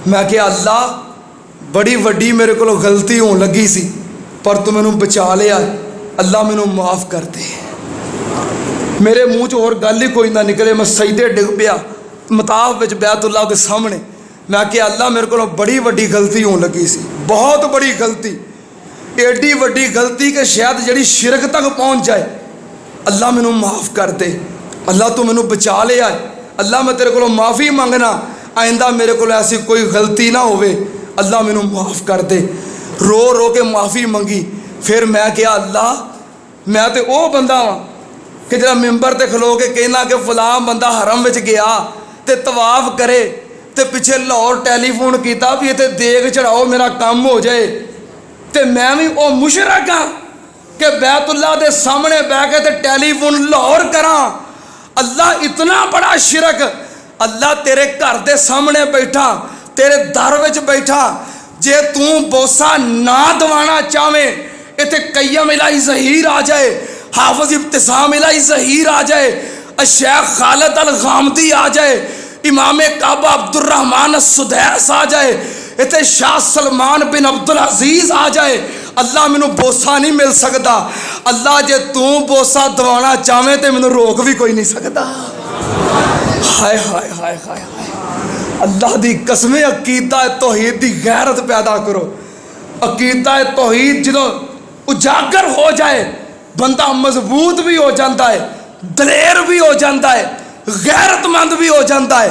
मैं कहा अल्लाह बड़ी वड्डी मेरे को गलती होने लगी सी, पर तू मैनू बचा लिया, अल्लाह मैनू माफ़ कर दे। मेरे मूँह च होर गल ही कोई ना निकले। मैं सजदे डिग पिया मताफ विच बैतुल्ला के सामने। मैं कहा अल्लाह मेरे को बड़ी वड्डी गलती होने लगी सी, बहुत बड़ी गलती, एडी वड्डी गलती कि शायद जिहड़ी शिरक तक पहुँच जाए। अल्लाह मैनू माफ़ कर दे, अल्लाह तू मैनू बचा लिया, अल्लाह मैं तेरे को माफ़ी मंगना, आइंदा मेरे को ऐसी कोई गलती ना होवे, अल्लाह मैनू माफ़ कर दे। रो रो के माफ़ी मंगी। फिर मैं कहा अल्लाह मैं तो वह बंदा वा कि जरा मिंबर ते खलो के कहना कि फलां बंदा हरम विच गया तो तवाफ करे तो पिछे लाहौर टैलीफोन किया भी इतने देग चढ़ाओ मेरा काम हो जाए, तो मैं भी वो मुशरक हाँ कि बैतुल्ला दे सामने बह के ते टैलीफोन लाहौर करा। अल्लाह इतना बड़ा शिरक, अल्लाह तेरे घर दे सामने बैठा, तेरे दर विच बैठा, जे तू बोसा ना दवाना चाहे इतने कय्यम इलाही ज़हीर आ जाए, हाफिज इब्तिसाम इलाही ज़हीर आ जाए, शेख खालिद अल गामदी आ जाए, इमाम काबा अब्दुर्रहमान सुदैस आ जाए, इतने शाह सलमान बिन अब्दुल अजीज आ जाए, अल्लाह मैनू बोसा नहीं मिल सकता। अल्लाह जे तू बोसा दवाना चाहे तो मैनू रोक भी कोई नहीं सकता। हाय हाय हाय हाय हाय, अल्लाह दी कसम, अकीदा तौहीद दी गैरत पैदा करो। अकीदा तौहीद जो उजागर हो जाए बंदा मजबूत भी हो जाता है, दलेर भी हो जाता है, गैरतमंद भी हो जाता है,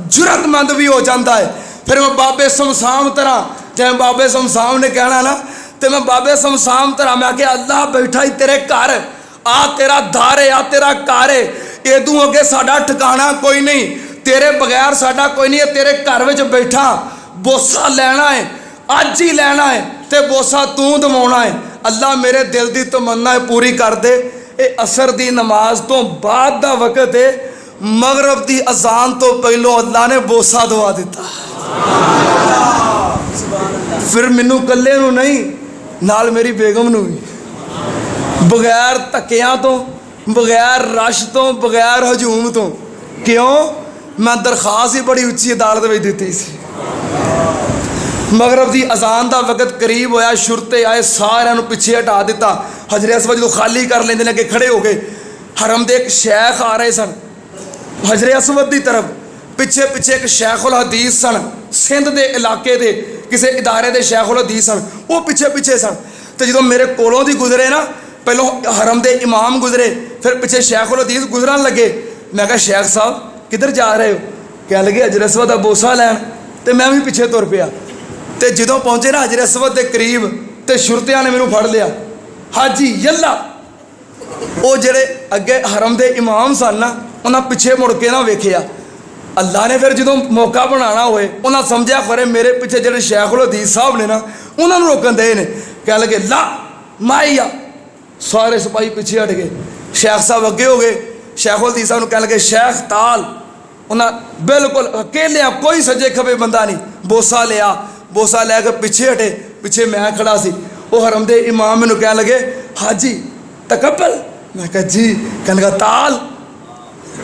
जुरतमंद भी हो जाता है। फिर मैं बाबे शमशाम तरह, जब बाबे शमशाम ने कहना ना तो मैं बाबे शमशाम तरह मैं क्या अल्लाह बैठा ही तेरे घर, आ तेरा दार है, आ तेरा कार है, एदू अगे साडा ठिकाना कोई नहीं, तेरे बगैर साडा कोई नहीं है, तेरे घर में बैठा बोसा लेना है, अज ही लेना है, तो बोसा तू दवाना है। अल्लाह मेरे दिल की तमन्ना है पूरी कर दे। ये असर की नमाज तो बाद का वक्त है, मगरब की अजान तो पहलों अल्लाह ने बोसा दवा दिता। फिर मैनू कल्ले नू नहीं, नाल मेरी बेगम नू भी, बगैर धक्कियां तो, बगैर रश तो, बगैर हजूम तो। क्यों? मैं दरखास्त ही बड़ी उच्ची अदालत में दी सी। मगरब की अजान का वक्त करीब होया, शुरते आए, सारे पिछे हटा दिता। हजरे असवद जो खाली कर लेंदे ने कि खड़े हो गए, हरम दे एक शेख आ रहे सन हजरे असवद की तरफ, पिछे पिछे एक शेखुल हदीस सन, सिंध के इलाके के किसी इदारे के शेखुल हदीस सन, वो पिछे पिछे सन। तो जो मेरे कोलों दी गुजरे ना, पहलों हरम के इमाम गुजरे, फिर पिछे शेखुल हदीस गुजरन लगे। मैं कहा शेख साहब किधर जा रहे हो? कह लगे हजरे असवद का बोसा लैन, तो मैं भी पिछे तुर पिया। तो जो पहुँचे ना हजरे असवद के करीब, तो शुरतिया ने मैनू फड़ लिया, हाजी यल्ला। वो जेड़े अगे हरम के इमाम सन ना, उन्हें पिछे मुड़ के ना वेखिया। अल्लाह ने फिर जो मौका बनाना होए, उन्हें समझा खरे मेरे पिछे जो शेखुल हदीस साहब ने ना, उन्होंने रोकन दे ने। कह लगे ला माइया, सारे सिपाही पिछे हट गए, शेख साहब अगे हो गए। शेखुल हदीस साहब कह लगे शेख ताल, उन्हें बिल्कुल अकेले, कोई सज्जे खबे बंदा नहीं, बोसा लिया, बोसा लैके पिछे हटे, पिछे मैं खड़ा सी। वो हरम दे इमाम मैनू कह लगे हाजी तकब्बल। मैं कहा जी। कह लगा ताल,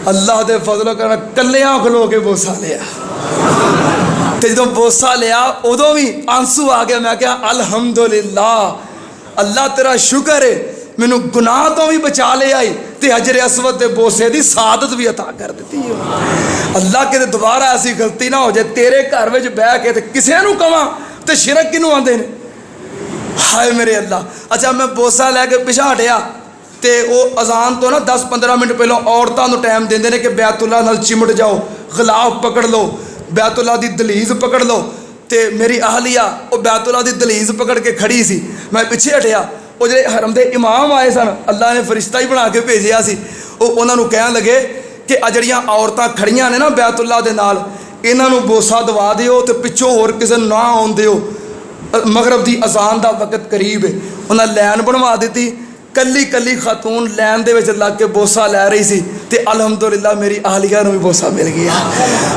अल्लाह के फजलो करना कलिया खलो के बोसा लिया। तो जो बोसा लिया उदों भी आंसू आ गया। मैं क्या अल्हम्दुलिल्लाह, अल्लाह तेरा शुक्र है, मैनू गुनाह तो भी बचा ले आई, तो हजरे असवद के बोसे की सादत भी अता कर दी। अल्लाह के दोबारा ऐसी गलती ना हो जाए, तेरे घर में बह के किसी को कवा तो शिरक किनू आते हैं। हाय मेरे अल्लाह। अच्छा मैं बोसा लैके पिछा हटिया, तो वो अजान तो ना 10-15 मिनट पहलों औरतों को टाइम देंगे ने कि बैतुल्ला नाल चिमट जाओ, गुलाब पकड़ लो, बैतुल्ला की दलीज पकड़ लो। तो मेरी अहलिया वो बैतुल्ला की दलीज पकड़ के खड़ी सी, मैं पिछे हटिया। वो जो हरम के इमाम आए सन, अल्लाह ने फरिश्ता ही बना के भेजिया सी, वो उन्होंने कह लगे कि आ जड़ियाँ औरतां खड़ियां ने ना बैतुल्ला दे नाल, इन्हों बोसा दवा दिओ, तो पिछों होर किसी ना आउण दिओ, मगरब की अजान का वक्त करीब है। उन्हें लैन बनवा दी, कली कली खातून लैन दे विच लग के बोसा लै रही सी, ते अल्हम्दुलिल्लाह मेरी आहलिया नूं भी बोसा मिल गया।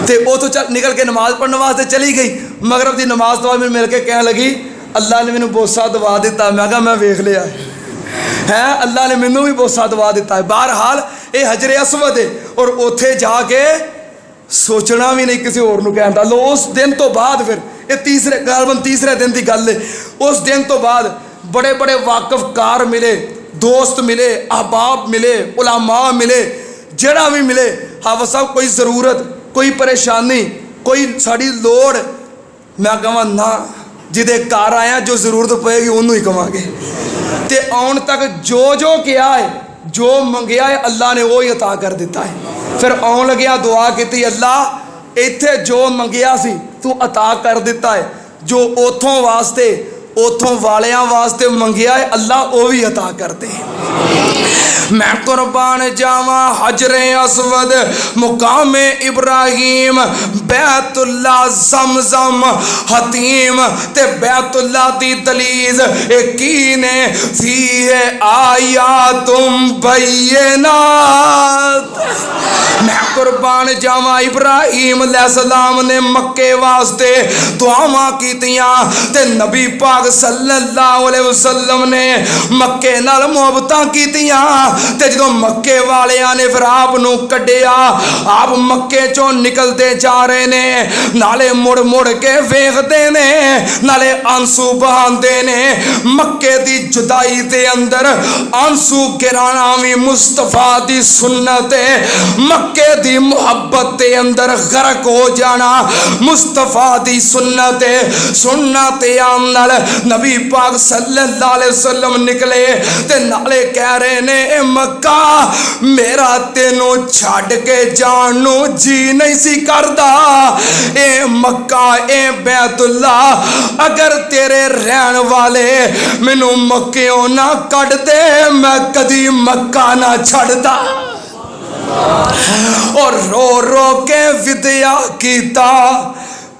तो वो तो निकल के नमाज पढ़ने वास्ते चली गई। मगरब की नमाज तो बाद मिल के कह लगी अल्लाह ने मैनू बोसा दवा दिता। मैं कहा मैं वेख लिया है, अल्लाह ने मैनू भी बोसा दवा दिता है। बहरहाल ये हजरे असवद है, और उत्थे जाके सोचना भी नहीं किसी होर नूं कहता। लो उस दिन तो बाद फिर ये तीसरे दिन की गल है। उस दिन तो बाद बड़े बड़े वाकफकार मिले, दोस्त मिले, अहबाब मिले, उलमा मिले, जड़ा भी मिले। हाफिज साहब कोई ज़रूरत, कोई परेशानी, कोई साड़ी लोड़, मैं कहां ना, जिदे घर आया जो ज़रूरत पेगी उन्होंने ही कवांगे। तो आउण तक जो जो किया है, जो मंगया है, अल्लाह ने वो ही अता कर दिता है। फिर आउण लग्या दुआ की, अल्लाह इत्थे जो मंगया सी तू अता कर दिता है, जो उथों वास्ते उतों वालियां वास्ते मंगिया है, अल्लाह वो भी अता कर दे। मैं कुर्बान जावा हजरे असवद मुकामे इब्राहिम बैतुल्ला ज़मज़म हतीम ते बैतुल्ला दी दलीज की ने फीहे आयातुम बय्यिनात। मैं कुर्बान जावा इब्राहिम अलैहिस्सलाम ने मक्के वास्ते दुआवां कीतियां ते नबी पाक सल्लल्लाहु अलैहि वसल्लम ने मक्के नाल मुहब्बतां कीतियां ते जो मक्के वालियां ने फिर आप नूं कड्डिया, आप मक्के चों निकलते जा रहे ने, नाले मुड़ मुड़ के वेखदे ने, नाले आंसू बहांदे ने। मक्के दी जुदाई दे अंदर आंसू गिराना भी मुस्तफा दी सुन्नत है, मक्के दी मुहब्बत दे अंदर गर्क हो जाना मुस्तफा दी सुन्नत है। सुन्नत आम नाल नबी पाक सल्लल्लाहु अलैहि वसल्लम निकले ते नाले कह रहे ने मक्का मेरा तेनों छड़ के जान नू जी नहीं सी करदा। ए मक्का ए बैतुल्ला अगर तेरे रहन वाले मैनू मक्कियों ना कट दे मैं कदी मक्का ना छड़दा। और रो रो के विद्या कीता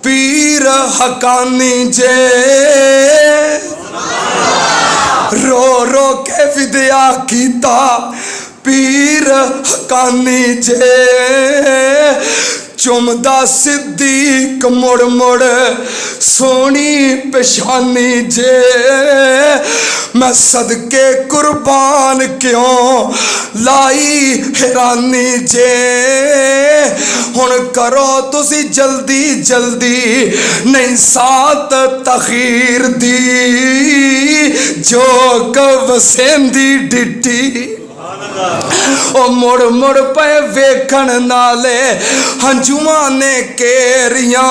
पीर हकानी जे, रो रो के विद्या कीता पीर हकानी जे, चुमदा सिद्दीक मुड़ मुड़ सोनी पेशानी जे। मैं सदके कुर्बान क्यों लाई हैरानी जे। हुण करो तुसी जल्दी जल्दी नहीं सात तखीर दी जो कवसेंदी डिटी। ओ मुड़ मुड़ पे वेखण नाले हंजुआ ने केरियां,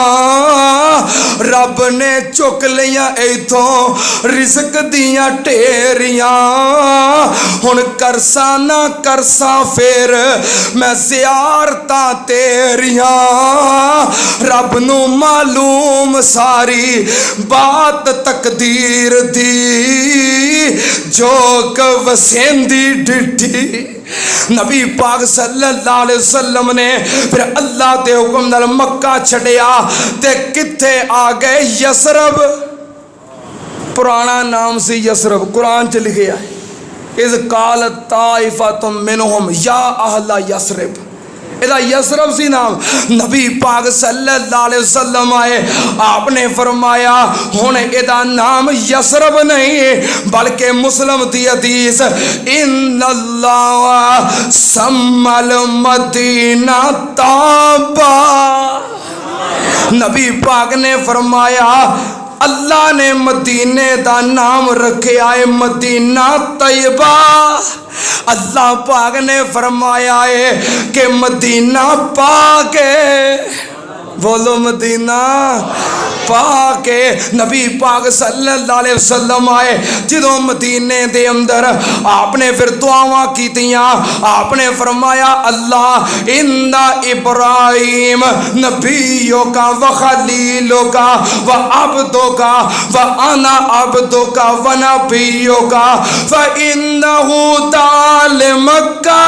रब ने चुक लिया इथों रिज़्क दियां ढेरियां। हुण करसा ना करसा फिर मैं ज़ियारतां तेरियां, रब नू मालूम सारी बात तकदीर दी जो कवसेंदी डिठी। नबी पाक सल्लल्लाहु अलैहि वसल्लम ने फिर अल्लाह के हुक्म नाल मक्का छड़िया ते किथे आ गए यसरब। पुराना नाम सी यसरब, कुरान च लिखे है इज़ कालत ताइफतुम मिनहुम या अहला यसरब। इहदा यसरब सी नाम। नबी पाक सल्लल्लाहु अलैहि वसल्लम आए, आपने फरमाया हुण इहदा नाम यसरब नहीं बल्कि मुस्लिम दी हदीस इन्नल्लाह सम्मल मदीना ताबा। नबी पाक ने फरमाया अल्लाह ने मदीने का नाम रखा है मदीना तैयबा। अल्लाह पाक ने फरमाया है कि मदीना पाक है, बोलो मदीना पाक है। नबी पाक सल्लल्लाहु अलैहि वसल्लम आए, जो मदीने दे अंदर आपने फिर दुआवां कीतियां, आपने फरमाया अल्लाह इन्ना इब्राहिम नबियों का व खलीलों का व अब्दों का व अना अब्दों का व नबियों का व इन्नहु ताल मक्का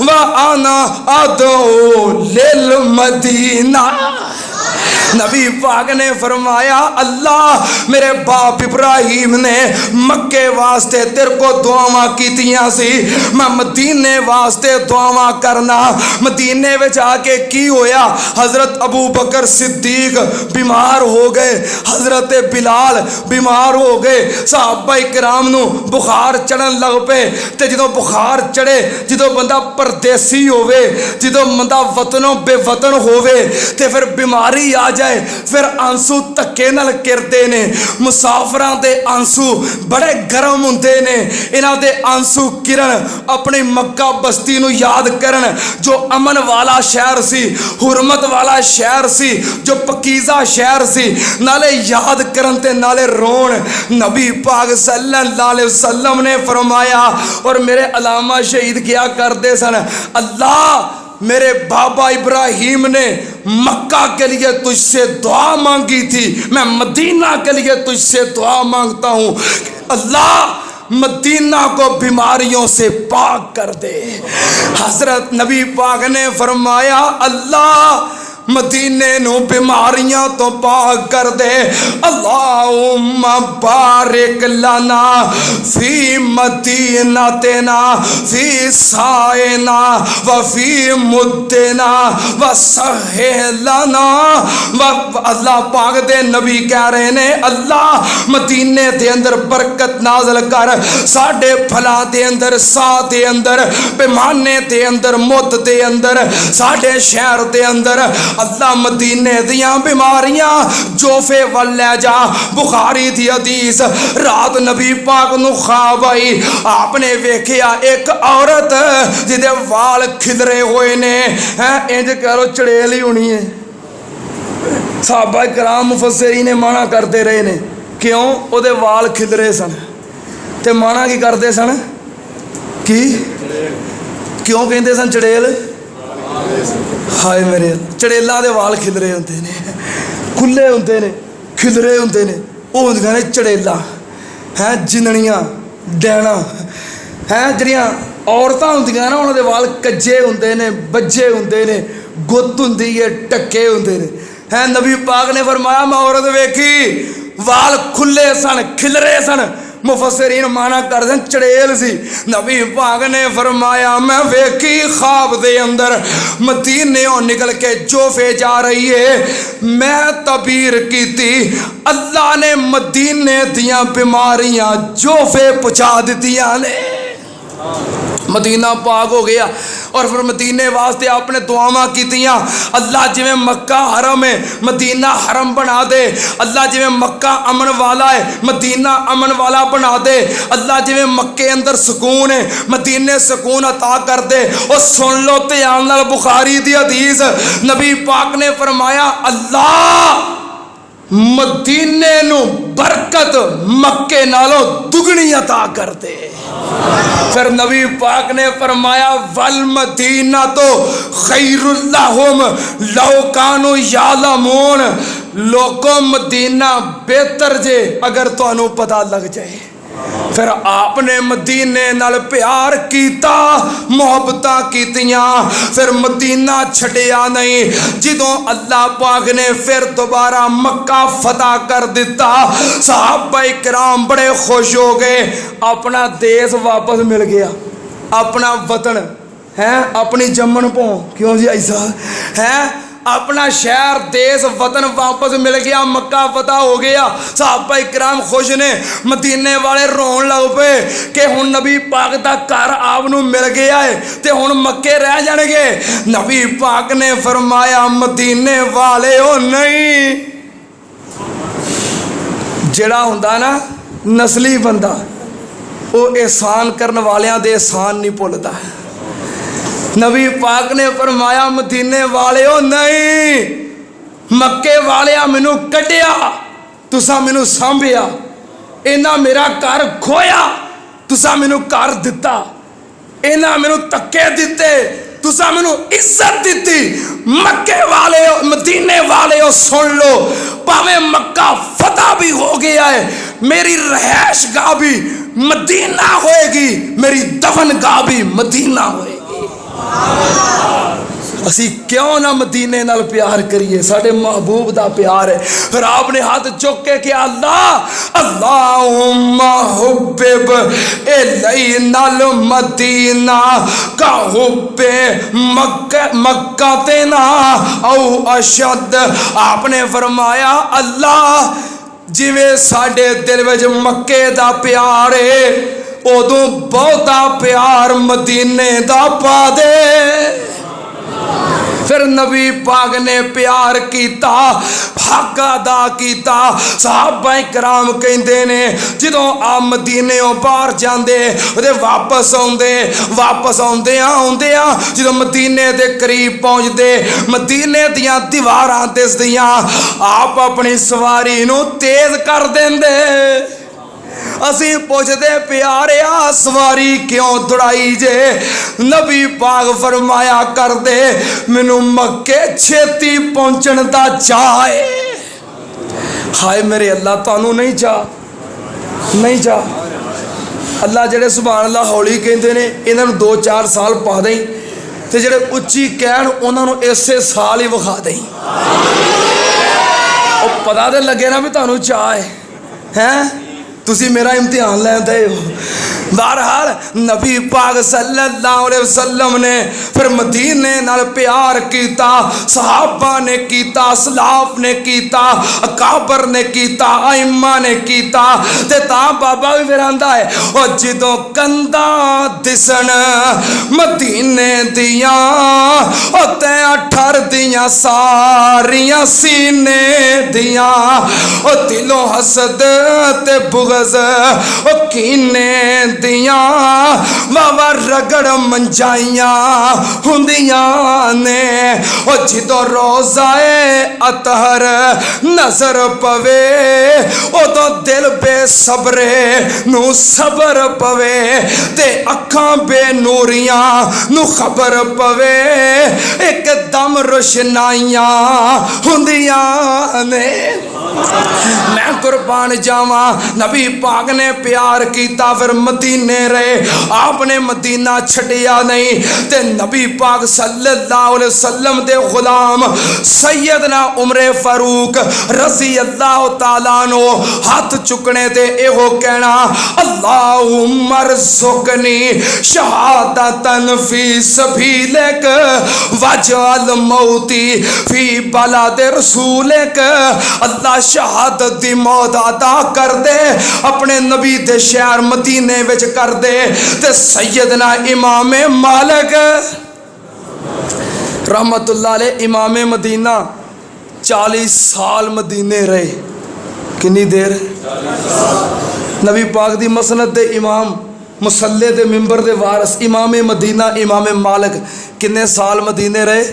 व अना अदो लिल मदीना। नबी पाक ने फरमाया अल्लाह मेरे बाप इब्राहिम ने मक्के वास्ते तेरे को दुआवां कीतियां सी, मैं मदीने वास्ते दुआवां करना। मदीने में जाके की होया, हजरत अबू बकर सिद्दीक बीमार हो गए, हजरत बिलाल बीमार हो गए, सहाबा इकराम नू बुखार चढ़न लग पे। ते जो बुखार चढ़े, जो बंदा परदेसी होवे, जो बंदा वतनों बेवतन होवे ते फिर बीमारी आ जाए फिर आंसू धक्के नाल गिरते ने। मुसाफिरां दे आंसू बड़े गर्म हुंदे ने, इन्हां दे आंसू किरण अपनी मक्का बस्ती नू याद करन जो अमन वाला शहर सी, हुरमत वाला शहर सी, जो पकीज़ा शहर सी, नाले याद करन ते नाले रोण। नबी पाक सल्लल्लाहु अलैहि वसल्लम ने फरमाया और मेरे अलामा शहीद क्या करते सन, अल्लाह मेरे बाबा इब्राहिम ने मक्का के लिए तुझसे दुआ मांगी थी, मैं मदीना के लिए तुझसे दुआ मांगता हूँ, अल्लाह मदीना को बीमारियों से पाक कर दे। हजरत नबी पाक ने फरमाया अल्लाह मदीने नू बीमारियां तो पाक कर दे। अल्लाहुम्मा बारिक लना फी मदीनतिना फी साइना व फी मुद्दिना व सहेलना व अल्लाह पाक दे नबी कह रहे ने अल्लाह मदीने दे अंदर बरकत नाज़िल कर, साडे फला दे अंदर, सा दे अंदर, पैमाने दे अंदर, मुद्द दे अंदर, साडे शहर दे अंदर अल्लाह मदीने दियां बीमारियां जोफे वल ले जा। बुखारी दी हदीस, रात नबी पाक नू ख्वाब आई, आपने वेखिया एक औरत जिदे वाल खिलरे हुए ने, हैं इंज करो चड़ेल ही होनी है। सहाबा कराम मुफस्सिरीन ने माना करते रहे ने, क्यों? ओदे वाल खिलरे सन ते माना की करते सन की क्यों कहते सन चड़ेल? हाय मेरे चड़ेलों के वाल खिलरे होंगे ने, खुले होंगे ने, खिलरे होंगे ने, वो होंगे ने चड़ेला हैं, जिननियाँ डैना हैं, जड़ियाँ औरतां होंदियां ना उन्होंने वाल कज्जे होंगे ने, बज्जे होंगे ने, गुत्त होंदी है, टक्के होंगे ने हैं। नबी पाक ने फरमाया मैं औरत वेखी, वाल खुले सन, खिलरे सन, मुफस्सिरीन माना कर दें चड़ेल सी। नबी पाक ने फरमाया मैं वेखी ख्वाब दे अंदर मदीने निकल के जोफे जा रही है, मैं तबीर की थी अल्लाह ने मदीने दियां बीमारियां जोफे पहुंचा दितियां ने। मदीना पाक हो गया और फिर मदीने वास्ते आपने दुआवां कीतियां, अल्लाह जिवें मक्का हरम है मदीना हरम बना दे, अल्लाह जिवें मक्का अमन वाला है मदीना अमन वाला बना दे, अल्लाह जिवें मक्के अंदर सुकून है मदीने सुकून अता कर दे। और सुन लो ध्यान नाल बुखारी दी हदीस, नबी पाक ने फरमाया अल्लाह मदीने नू बरकत मक्के नालों दुगनी अता कर दे। फिर नबी पाक ने फरमाया वल मदीना तो खैरुल्लाहुम लौ कानू यालमून, लोगों मदीना बेहतर जे अगर तुहानू पता लग जाए। फिर आपने मदीने नाल प्यार कीता, मुहब्बतां कीतियां, फिर मदीना छड़िया नहीं। जिदों अल्लाह पाक ने फिर दोबारा मक्का फतह कर दिता, सहाबा इकराम बड़े खुश हो गए, अपना देश वापस मिल गया, अपना वतन है, अपनी जम्मन भो, क्यों जी ऐसा है, अपना शहर देश वतन वापस मिल गया, मक्का फतह हो गया। सहाबा इकराम खुश ने, मदीने वाले रोन लग पे कि हुण नबी पाक दा घर आप नूं मिल गया है ते हुण मक्के रह जाणगे। नबी पाक ने फरमाया मदीने वाले ओ नहीं, जिहड़ा हुंदा ना नस्ली बंदा वो एहसान करन वालियां दे एहसान नहीं भुलदा। नबी पाक ने फरमाया मदीने वाले हो नहीं, मक्के वाले मैनू कढ़िया तुसा मैनू सांभिया, इन्हां मेरा घर खोया तुसा मैनू घर दिता, इन्हां मैनू धक्के दिते तुसा मैनू इज्जत दी। मक्के वाले हो मदीने वाले हो सुन लो, भावें मक्का फतह भी हो गया है, मेरी रहायश गाह भी मदीना होएगी, मेरी दफन गाह भी मदीना होएगी। असी क्यों ना मदीने नाल प्यार करिए, साडे महबूब दा प्यार है। फिर आपने हाथ चुक के क्या अल्लाह अल्लाहुम्मा हुब्बिब इलैनल मदीना का हुब्बे मक्का तेना औ अशद। आपने फरमाया अल्लाह जिवें साडे दिल विच मक्के दा प्यार है, उदों बहुता प्यार मदीने दा पा दे। फिर नबी पाक ने प्यार किया, हक अदा किया। सहाबा इकराम कहते ने जो आप मदीने बाहर जाते वो वापस आते जो मदीने के करीब पहुँचते मदीने दियां दीवारां दिसदियां, आप अपनी सवारी नूं तेज कर देंदे। असी पुछदे प्यारिया सवारी क्यों दौड़ाई जे? नबी पाक फरमाया कर दे मैनू मक्के छेती पहुंचण दा चाह है। हाय मेरे अल्लाह तुहानू नहीं चाह नहीं चाह। अल्लाह जेड़े सुभान अल्लाह हौली कहते ने इन्हां नू 2-4 साल पा दें ते जेड़े उच्ची कहण उन्हां नू इसे साल ही विखा दें। पता तो लगे ना भी तुहानू चाह है तुसी मेरा इम्तिहान लैंदे हो। बहरहाल नबी पाक सल्लल्लाहु अलैहि वसल्लम ने फिर मदीने नाल प्यार किया, सहाबा ने किया, सलाफ ने किया, अकाबर ने किया, आइम्मा ने किया। ते तां बाबा भी फिर आंदा है और जदों कंधा दिसन मदीने दियां ते ठर दियां सारियां सीने दियां दिलों हसद ते बुगज कीने दियां वावा रगड़ मंजाइयां हुंदियां ने। जिदों रोज़ाए अतहर नजर पवे उदों दिल बेसबरे नू सबर पवे ते अखां बेनूरियां नू खबर पवे एकदम रोशनाइयां हुंदियां ने। मैं कुर्बान जावा नबी पाक ने प्यार किया फिर मदीने रहे। आपने मदीना छड़िया नहीं ते नबी पाक सल्लल्लाहु अलैहि वसल्लम दे गुलाम सैयदना उमरे फारूक रज़ी अल्लाह तआला नो हाथ चुकने ते एहो कहना अल्लाहुम्मा रज़ुकनी शहादतन फी सबीलिक वजअल मौती फी बलाद रसूलिक। अल्लाह शहादत दी मौत अता कर दे अपने नबी दे शहर मदीने विच कर दे। ते सैयदना इमाम मालिक रहमतुल्लाह अलैह इमाम मदीना 40 साल मदीने रहे। कितनी देर? नबी पाक दी मसनद दे इमाम मुसल्ले दे मिंबर दे वारस इमाम मदीना इमाम मालिक कितने साल मदीने रहे?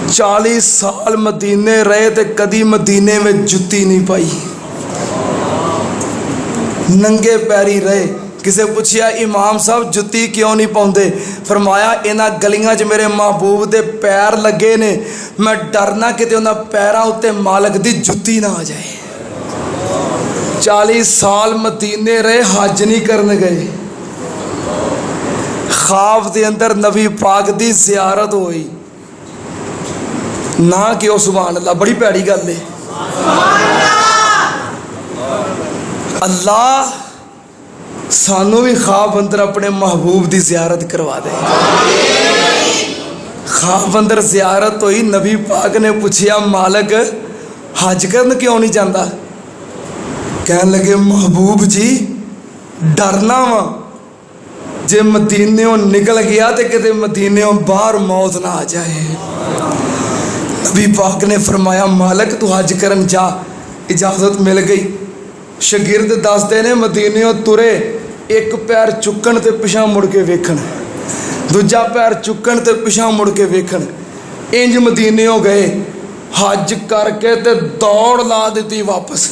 40 साल मदीने रहे ते कदी मदीने में जुत्ती नहीं पाई, नंगे पैरी रहे। किसे पूछया इमाम साहब जुत्ती क्यों नहीं पाउंदे? फरमाया इन्हां गलियां च मेरे महबूब दे पैर लगे ने, मैं डरना किते उन्हां पैरां उत्ते मालिक दी जुत्ती ना आ जाए। 40 साल मदीने रहे, हज नहीं करने गए। ख्वाब दे अंदर नबी पाक दी ज़ियारत हुई ना कि ओ सुभान अल्लाह बड़ी भैड़ी गल है। अल्लाह सानू भी ख्वाब अंदर अपने महबूब की ज़ियारत करवा दे। ख्वाब अंदर ज़ियारत हुई, नबी पाक ने पूछया मालिक हज करन क्यों नहीं जाता? कहन लगे महबूब जी डरना वा जे मदीनेों निकल गया तो किते मदीनेों बाहर मौत ना आ जाए। नबी पाक ने फरमाया मालिक तू हज करन जा। इजाज़त मिल गई। शगिर्द दसते ने मदीनेों तुरे एक पैर चुकन ते पिछा मुड़ के वेखण, दूजा पैर चुकन ते पिछा मुड़ के वेखण। इंज मदीनेों गए हज करके ते दौड़ ला दी वापस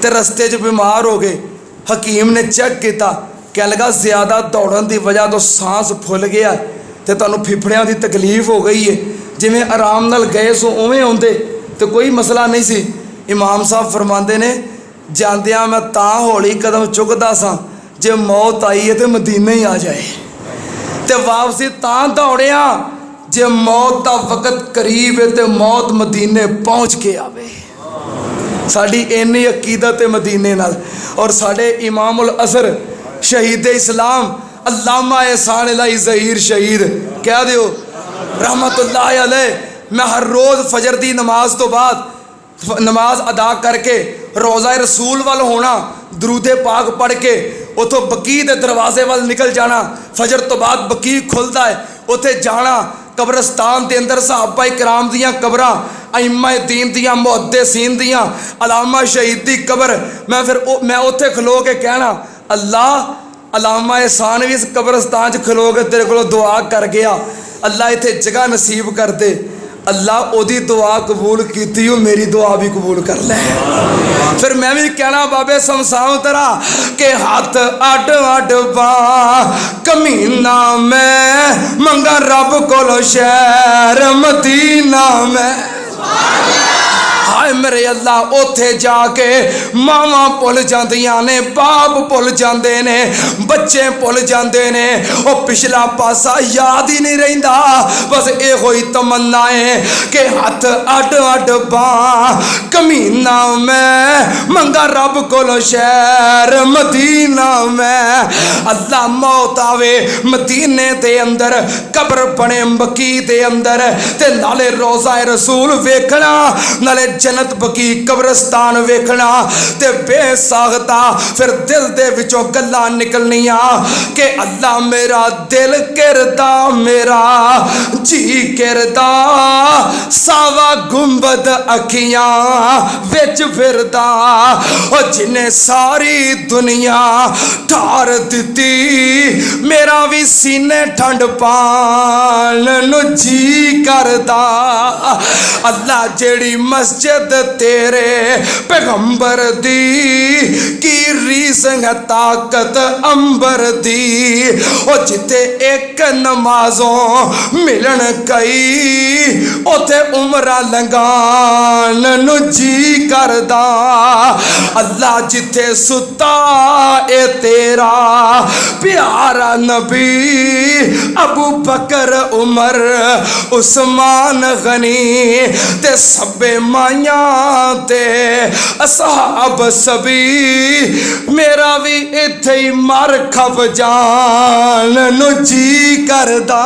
ते रस्ते च बीमार हो गए। हकीम ने चेक किया, कह लगा ज़्यादा दौड़न की वजह तो सांस फुल गया तो तुहानूं फिफड़ियां की तकलीफ हो गई है। जिमें आराम नाल गए सो उवें आउंदे तो कोई मसला नहीं सी। इमाम साहब फरमाते ने जांदियां मैं तां हौली कदम चुकदा सा जे मौत आई है तो मदीने ही आ जाए, तो वापसी तां दौड़िया जे मौत का वक्त करीब है तो मौत मदीने पहुँच के आवे। साड़ी इन्नी अकीदत है मदीने नाल। और साढ़े इमामुल असर शहीद इस्लाम अल्लामा एहसान इलाही ज़हीर शहीद कह दियो रहमतुल्लाह अलैह। मैं हर रोज़ फजर दी नमाज तो बाद नमाज अदा करके रोज़ा रसूल वाल होना, दरूदे पाक पढ़ के उतों बकी के दरवाजे वाल निकल जाना। फजर तो बाद बकी खुलता है, उथे जाना कब्रस्तान के अंदर सहाबा इकराम दियाँ कबरां, अइम्मा दीन दियाँ, मुहद्दिसीन दियाँ, अलामा शहीद दी कबर। मैं उथे खलो के कहना अल्लाह अलामा एहसान भी इस कब्रस्तान च खलो के तेरे को दुआ कर गया, अल्लाह इत्थे जगह नसीब कर दे। अल्लाह ओदी दुआ कबूल की, मेरी दुआ भी कबूल कर ले। फिर मैं भी कहना बाबे समसाओ तेरा के हाथ अड अड बां कमीना मैं मंगा रब कोलो शहर मदीना में। हाय मेरे अल्लाह उथे जाके मावां भुल जांदियां ने, बाप भुल जाते ने, बच्चे भुल जाते ने, वो पिछला पासा याद ही नहीं रहिंदा। बस इहो ही तमन्ना है कि हथ अड अड बां कमीना मैं मंगा रब कोलो शहर मदीना में। अल्लाह मौत आवे मदीने दे अंदर, कब्र बने बकी दे अंदर, ते नाले रोज़ा रसूल वेखना, नाले जन्नत बकी कब्रस्तान वेखना, ते बेसागता फिर दिल दे विचों गल्लां निकलनियां कि अल्लाह मेरा दिल किरदा, मेरा जी किरदा, सावा गुंबद अखियां विच फिरदा, और जिन्हें सारी दुनिया ठार दिती, मेरा भी सीने ठंड पान नूं जी करदा। अल्लाह जेड़ी मस्जिद तेरे पैगंबर दी की रीस है ताकत अंबर दी, और जिथे एक नमाजों मिलन कई उथे उमरा लंगान नूं जी करदा। अल्लाह जिथे सुता ए तेरा प्यारा नबी अबू बकर उमर उस्मान गनी ते सबे माया ते असहाब सभी, मेरा भी इथे ही मर खप जान नूं जी करदा।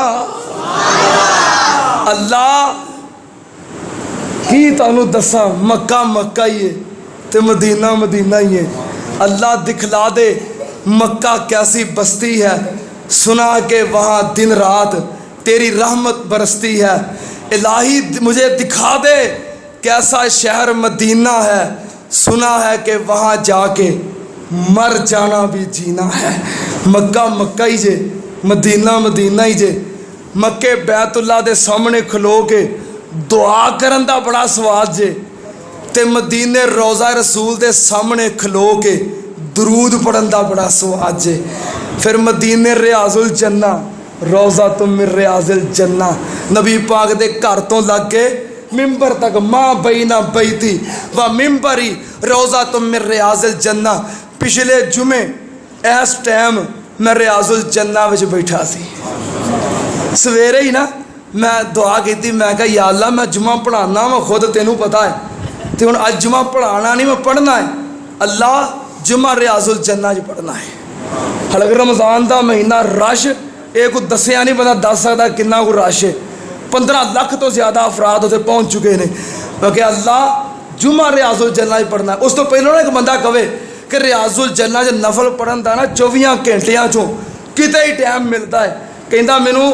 अल्लाह की तुहानूं दसां, मक्का मक्का ही है ते मदीना मदीना ही है। अल्लाह दिखला दे मक्का कैसी बस्ती है, सुना के वहाँ दिन रात तेरी रहमत बरसती है। इलाही मुझे दिखा दे कैसा शहर मदीना है, सुना है कि वहाँ जाके मर जाना भी जीना है। मक्का मक्का ही जे, मदीना मदीना ही जे। मक्के बैतुल्ला दे सामने खलो के दुआ करन दा बड़ा स्वाद जे, ते मदीने रोज़ा रसूल दे सामने खलो के दरूद पढ़न दा बड़ा स्वाद जे। फिर मदीने रियाजुल जन्ना, रोज़ा तुम मिन रियाजुल जन्ना, नबी पाक दे घर तो लग के मिंबर तक माँ बई ना बैती व मिंबरी रोज़ा तुम मिन रियाजुल जन्ना। पिछले जुमे इस टाइम मैं रियाजुल जन्ना विच बैठा सी, सवेरे ही ना मैं दुआ की, मैं कहा या अल्लाह मैं जुमा पढ़ाना मैं खुद तेनू पता है, तो हुण अज जुमा पढ़ाना नहीं मैं पढ़ना है। अल्लाह जुमा रियाजुल जन्ना च पढ़ना है। हलक रमज़ान का महीना रश ये कुछ दसिया नहीं पता दस सकता कितना को रश है। 15 लाख तो ज़्यादा अफराद उत्थे पहुँच चुके हैं। मैं क्या अल्लाह जुमा रियाजुल जन्ना च पढ़ना। उस तो पहलों एक बंदा कहे कि रियाजुल जन्ना च नफल पढ़न का ना 24 घंटिया चों किते ही टाइम मिलता है। कहता मैनू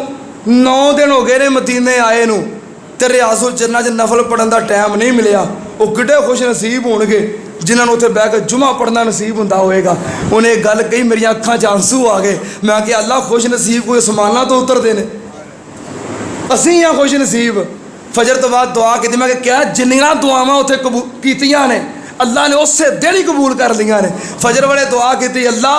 9 दिन हो गए ने मदीने आए नूं ते रियाजुल जन्ना च नफल पढ़न का टाइम नहीं मिलिया। वो किड्डे खुश नसीब होणगे जिन्होंने उत्थे बह के जुमा पढ़ना नसीब हुंदा होएगा। उन्हें एक गल कही, मेरी अखां च आंसू आ गए। मैं कि अल्लाह खुश नसीब कोई आसमानां तो उतरदे ने, असीं हाँ खुश नसीब। फजर तो बाद दुआ की, मैं क्या जिन्नियां दुआवां उत्थे कबूल कीतियां ने अल्लाह ने उस दिन ही कबूल कर लियां ने। फजर वाले दुआ की, अल्लाह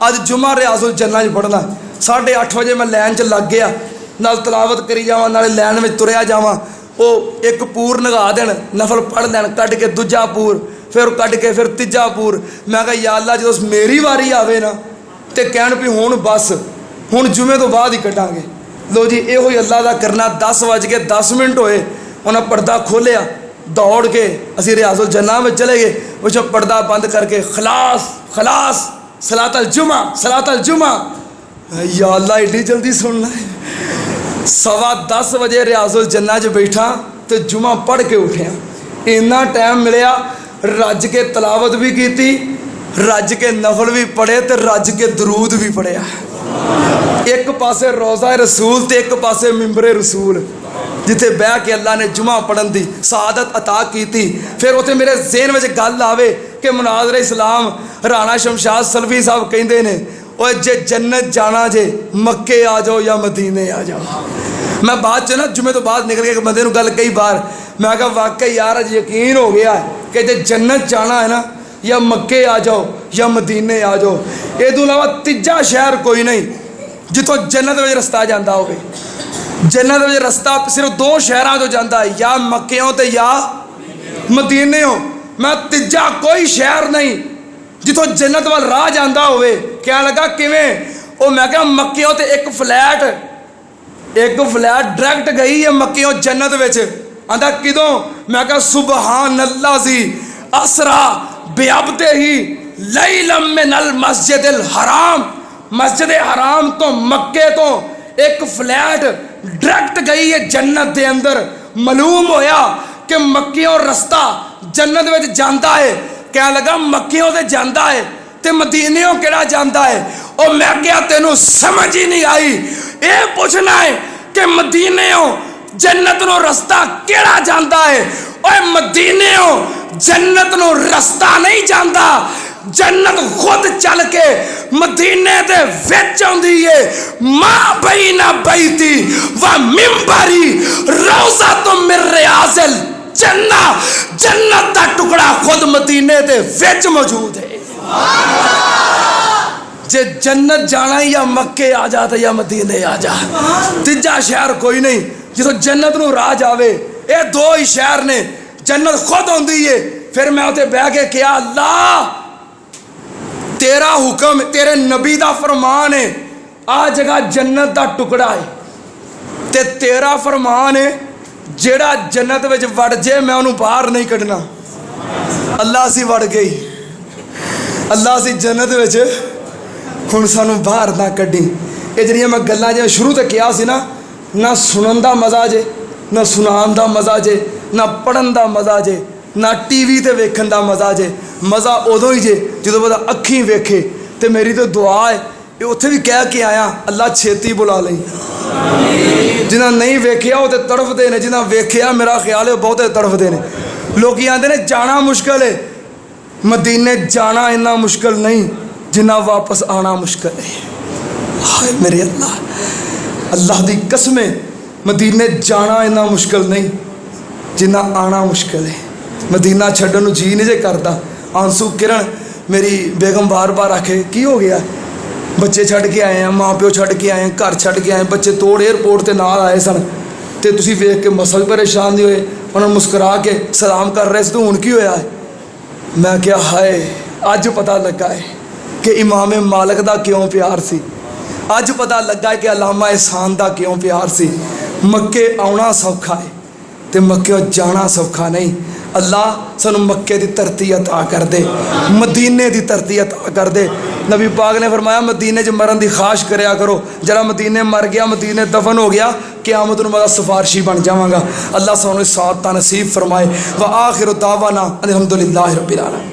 अज जुमा रियाजुल जन्ना च पढ़ना। 8:30 बजे मैं लैन च लग गया, नाल तलावत करी जावां नाले लैन में तुरया जावां। वो एक पूर नगा देन, नफल पढ़ लैन, कट के दूजा पूर, फिर कट के फिर तीजा पूर। मैं कहा या अल्लाह जो मेरी वारी आवे ना तो कहण भी हुण बस हुण जुमे तो बाद ही कटांगे। लो जी यो ही अल्लाह का करना। 10:10 होए, उन्हें पर्दा खोलिया, दौड़ के असी रियाजुल जन्ना में चले गए। उस पर्दा बंद करके खलास खलास सलातल जुमा सलातल जुमा। या अल्लाह एडी जल्दी सुनना है। 10:15 बजे रियाजुल जन्ना च बैठा तो जुमा पढ़ के उठिया। इन्ना टाइम मिलया, रज के तलावत भी की, रज के नफल भी पढ़े तो रज के दरूद भी पढ़िया। एक पासे रोज़ा रसूल तो एक पासे मिंबरे रसूल, जिथे बह के अल्लाह ने जुमा पढ़न की सआदत अता की। फिर उत्थे मेरे ज़हन में गल आवे कि मुनाज़रे इस्लाम राणा शमशाद सलवी साहब कहते हैं ओए जे जन्नत जाना जे मक्के आ जाओ या मदीने आ जाओ। मैं बाद च ना जुमे तो बाद निकल के बंदे गल कई बार मैं कहा वाकई यार अज यकीन हो गया है कि जे जन्नत जाना है ना या मक्के आ जाओ या मदीने आ जाओ। ये तो इलावा तीजा शहर कोई नहीं जितों जन्नत में रस्ता जाता हो। जन्नत में रस्ता सिर्फ दो शहरों तो जाता है, या मक्कियों ते या मदीने हो। मैं तीजा कोई शहर नहीं जितों जन्नत वाल राह जाता हो। क्या लगा किवें ओ मैं क्या मक्कियों ते एक फ्लैट डायरैक्ट गई है मक्कियों जन्नत विच। आंदा किदों? मैं क्या सुबहान अल्लाह सी असरा बेअब्दे ही लैलम मिनल मस्जिदिल हराम। मस्जिद हराम तो मक्के तो एक फ्लैट डायरैक्ट गई है जन्नत के अंदर। मालूम होया कि मक्कियों रस्ता जन्नत में जाता है। क्या लगा मक्कियों से जाता है तो मदीनियों केड़ा जाता है। और मैं क्या तेनों समझ ही नहीं आई। ये पूछना है कि मदीनियों जन्नत नो रस्ता केड़ा जाता है। और मदीनियों जन्नत नो रस्ता नहीं जाता, जन्नत खुद चल के मदीने दे विच आउंदी है। मां बैना बैती व मिंबरी रोज़ा तो मिन रियाज़िल जन्ना। जन्नत का टुकड़ा खुद मदीने दे विच मौजूद है। जे जन्नत जाना ही या मक्के आ जाता या मदीने आ जा। तीजा शहर कोई नहीं जिसों जन्नत नूं राह जावे। ये दो ही शहर ने, जन्नत खुद आउंदी है। फिर मैं उत्ते बह के कहा अल्लाह तेरा हुक्म, तेरे नबी दा फरमान है आ जगह जन्नत दा टुकड़ा है ते तेरा फरमान है जेड़ा जन्नत विच वड़ जे मैं उन्होंने बाहर नहीं कढ़ना। अल्लाह सी वड़ गई, अल्लाह सी जन्नत विच हुण सानू बाहर ना कढ़ी। ये जिहड़ियां मैं गल्लां जिवें शुरू ते कहा सी ना सुनन दा मज़ा जे, ना सुनान दा मज़ा जे, ना पढ़न दा मज़ा जे, ना टीवी ते वेखण दा मज़ा जे। मज़ा उदों ही जे जो बंदा अखीं वेखे। तो मेरी तो दुआ है ये उत्थे भी कह के आया अल्लाह छेती बुला लई। जिन्हें नहीं वेख्या वो तो तड़फते ने, जिन्हें वेख्या मेरा ख्याल है बहुते तड़फते ने। लोग आते ने जाना मुश्किल है, मदीने जाना इन्ना मुश्किल नहीं जिन्ना वापस आना मुश्किल है। हाय मेरे अल्लाह, अल्लाह दी कसमें मदीने जाना इन्ना मुश्किल नहीं जिन्ना आना मुश्किल है। मदीना छड्डन नूं जी नहीं जे करता। आंसू किरण मेरी बेगम बार बार आखे की हो गया, बच्चे छड्ड के आए हैं, माँ प्यो छड्ड के आए हैं, घर छड्ड के आए, बच्चे तोड़ एयरपोर्ट ते नाल आए सन ते तुसीं वेख के मसा भी परेशान नहीं होए। उन्होंने मुस्कुरा के सलाम कर रहे थे तो हुण की होया है। मैं क्या हाय अज पता लगा है कि इमाम मालिक दा क्यों प्यार सी। अज पता लगा है कि अलामा एहसान दा क्यों प्यार सी। मक्के आउणा सौखा है तो मक्के जाना सौखा नहीं। अल्लाह सानू मक्के की धरती अता कर दे, मदीने की धरती अता कर दे। नबी पाक ने फरमाया मदीने च मरन की ख्वाहिश करया करो। जरा मदीने मर गया, मदीने दफन हो गया, क़यामत नूं मैं सिफारशी बन जावांगा। अल्लाह सानू साथ नसीब फरमाए। व आखिर दावाना अल्हम्दुलिल्लाहि रब्बिल आलमीन।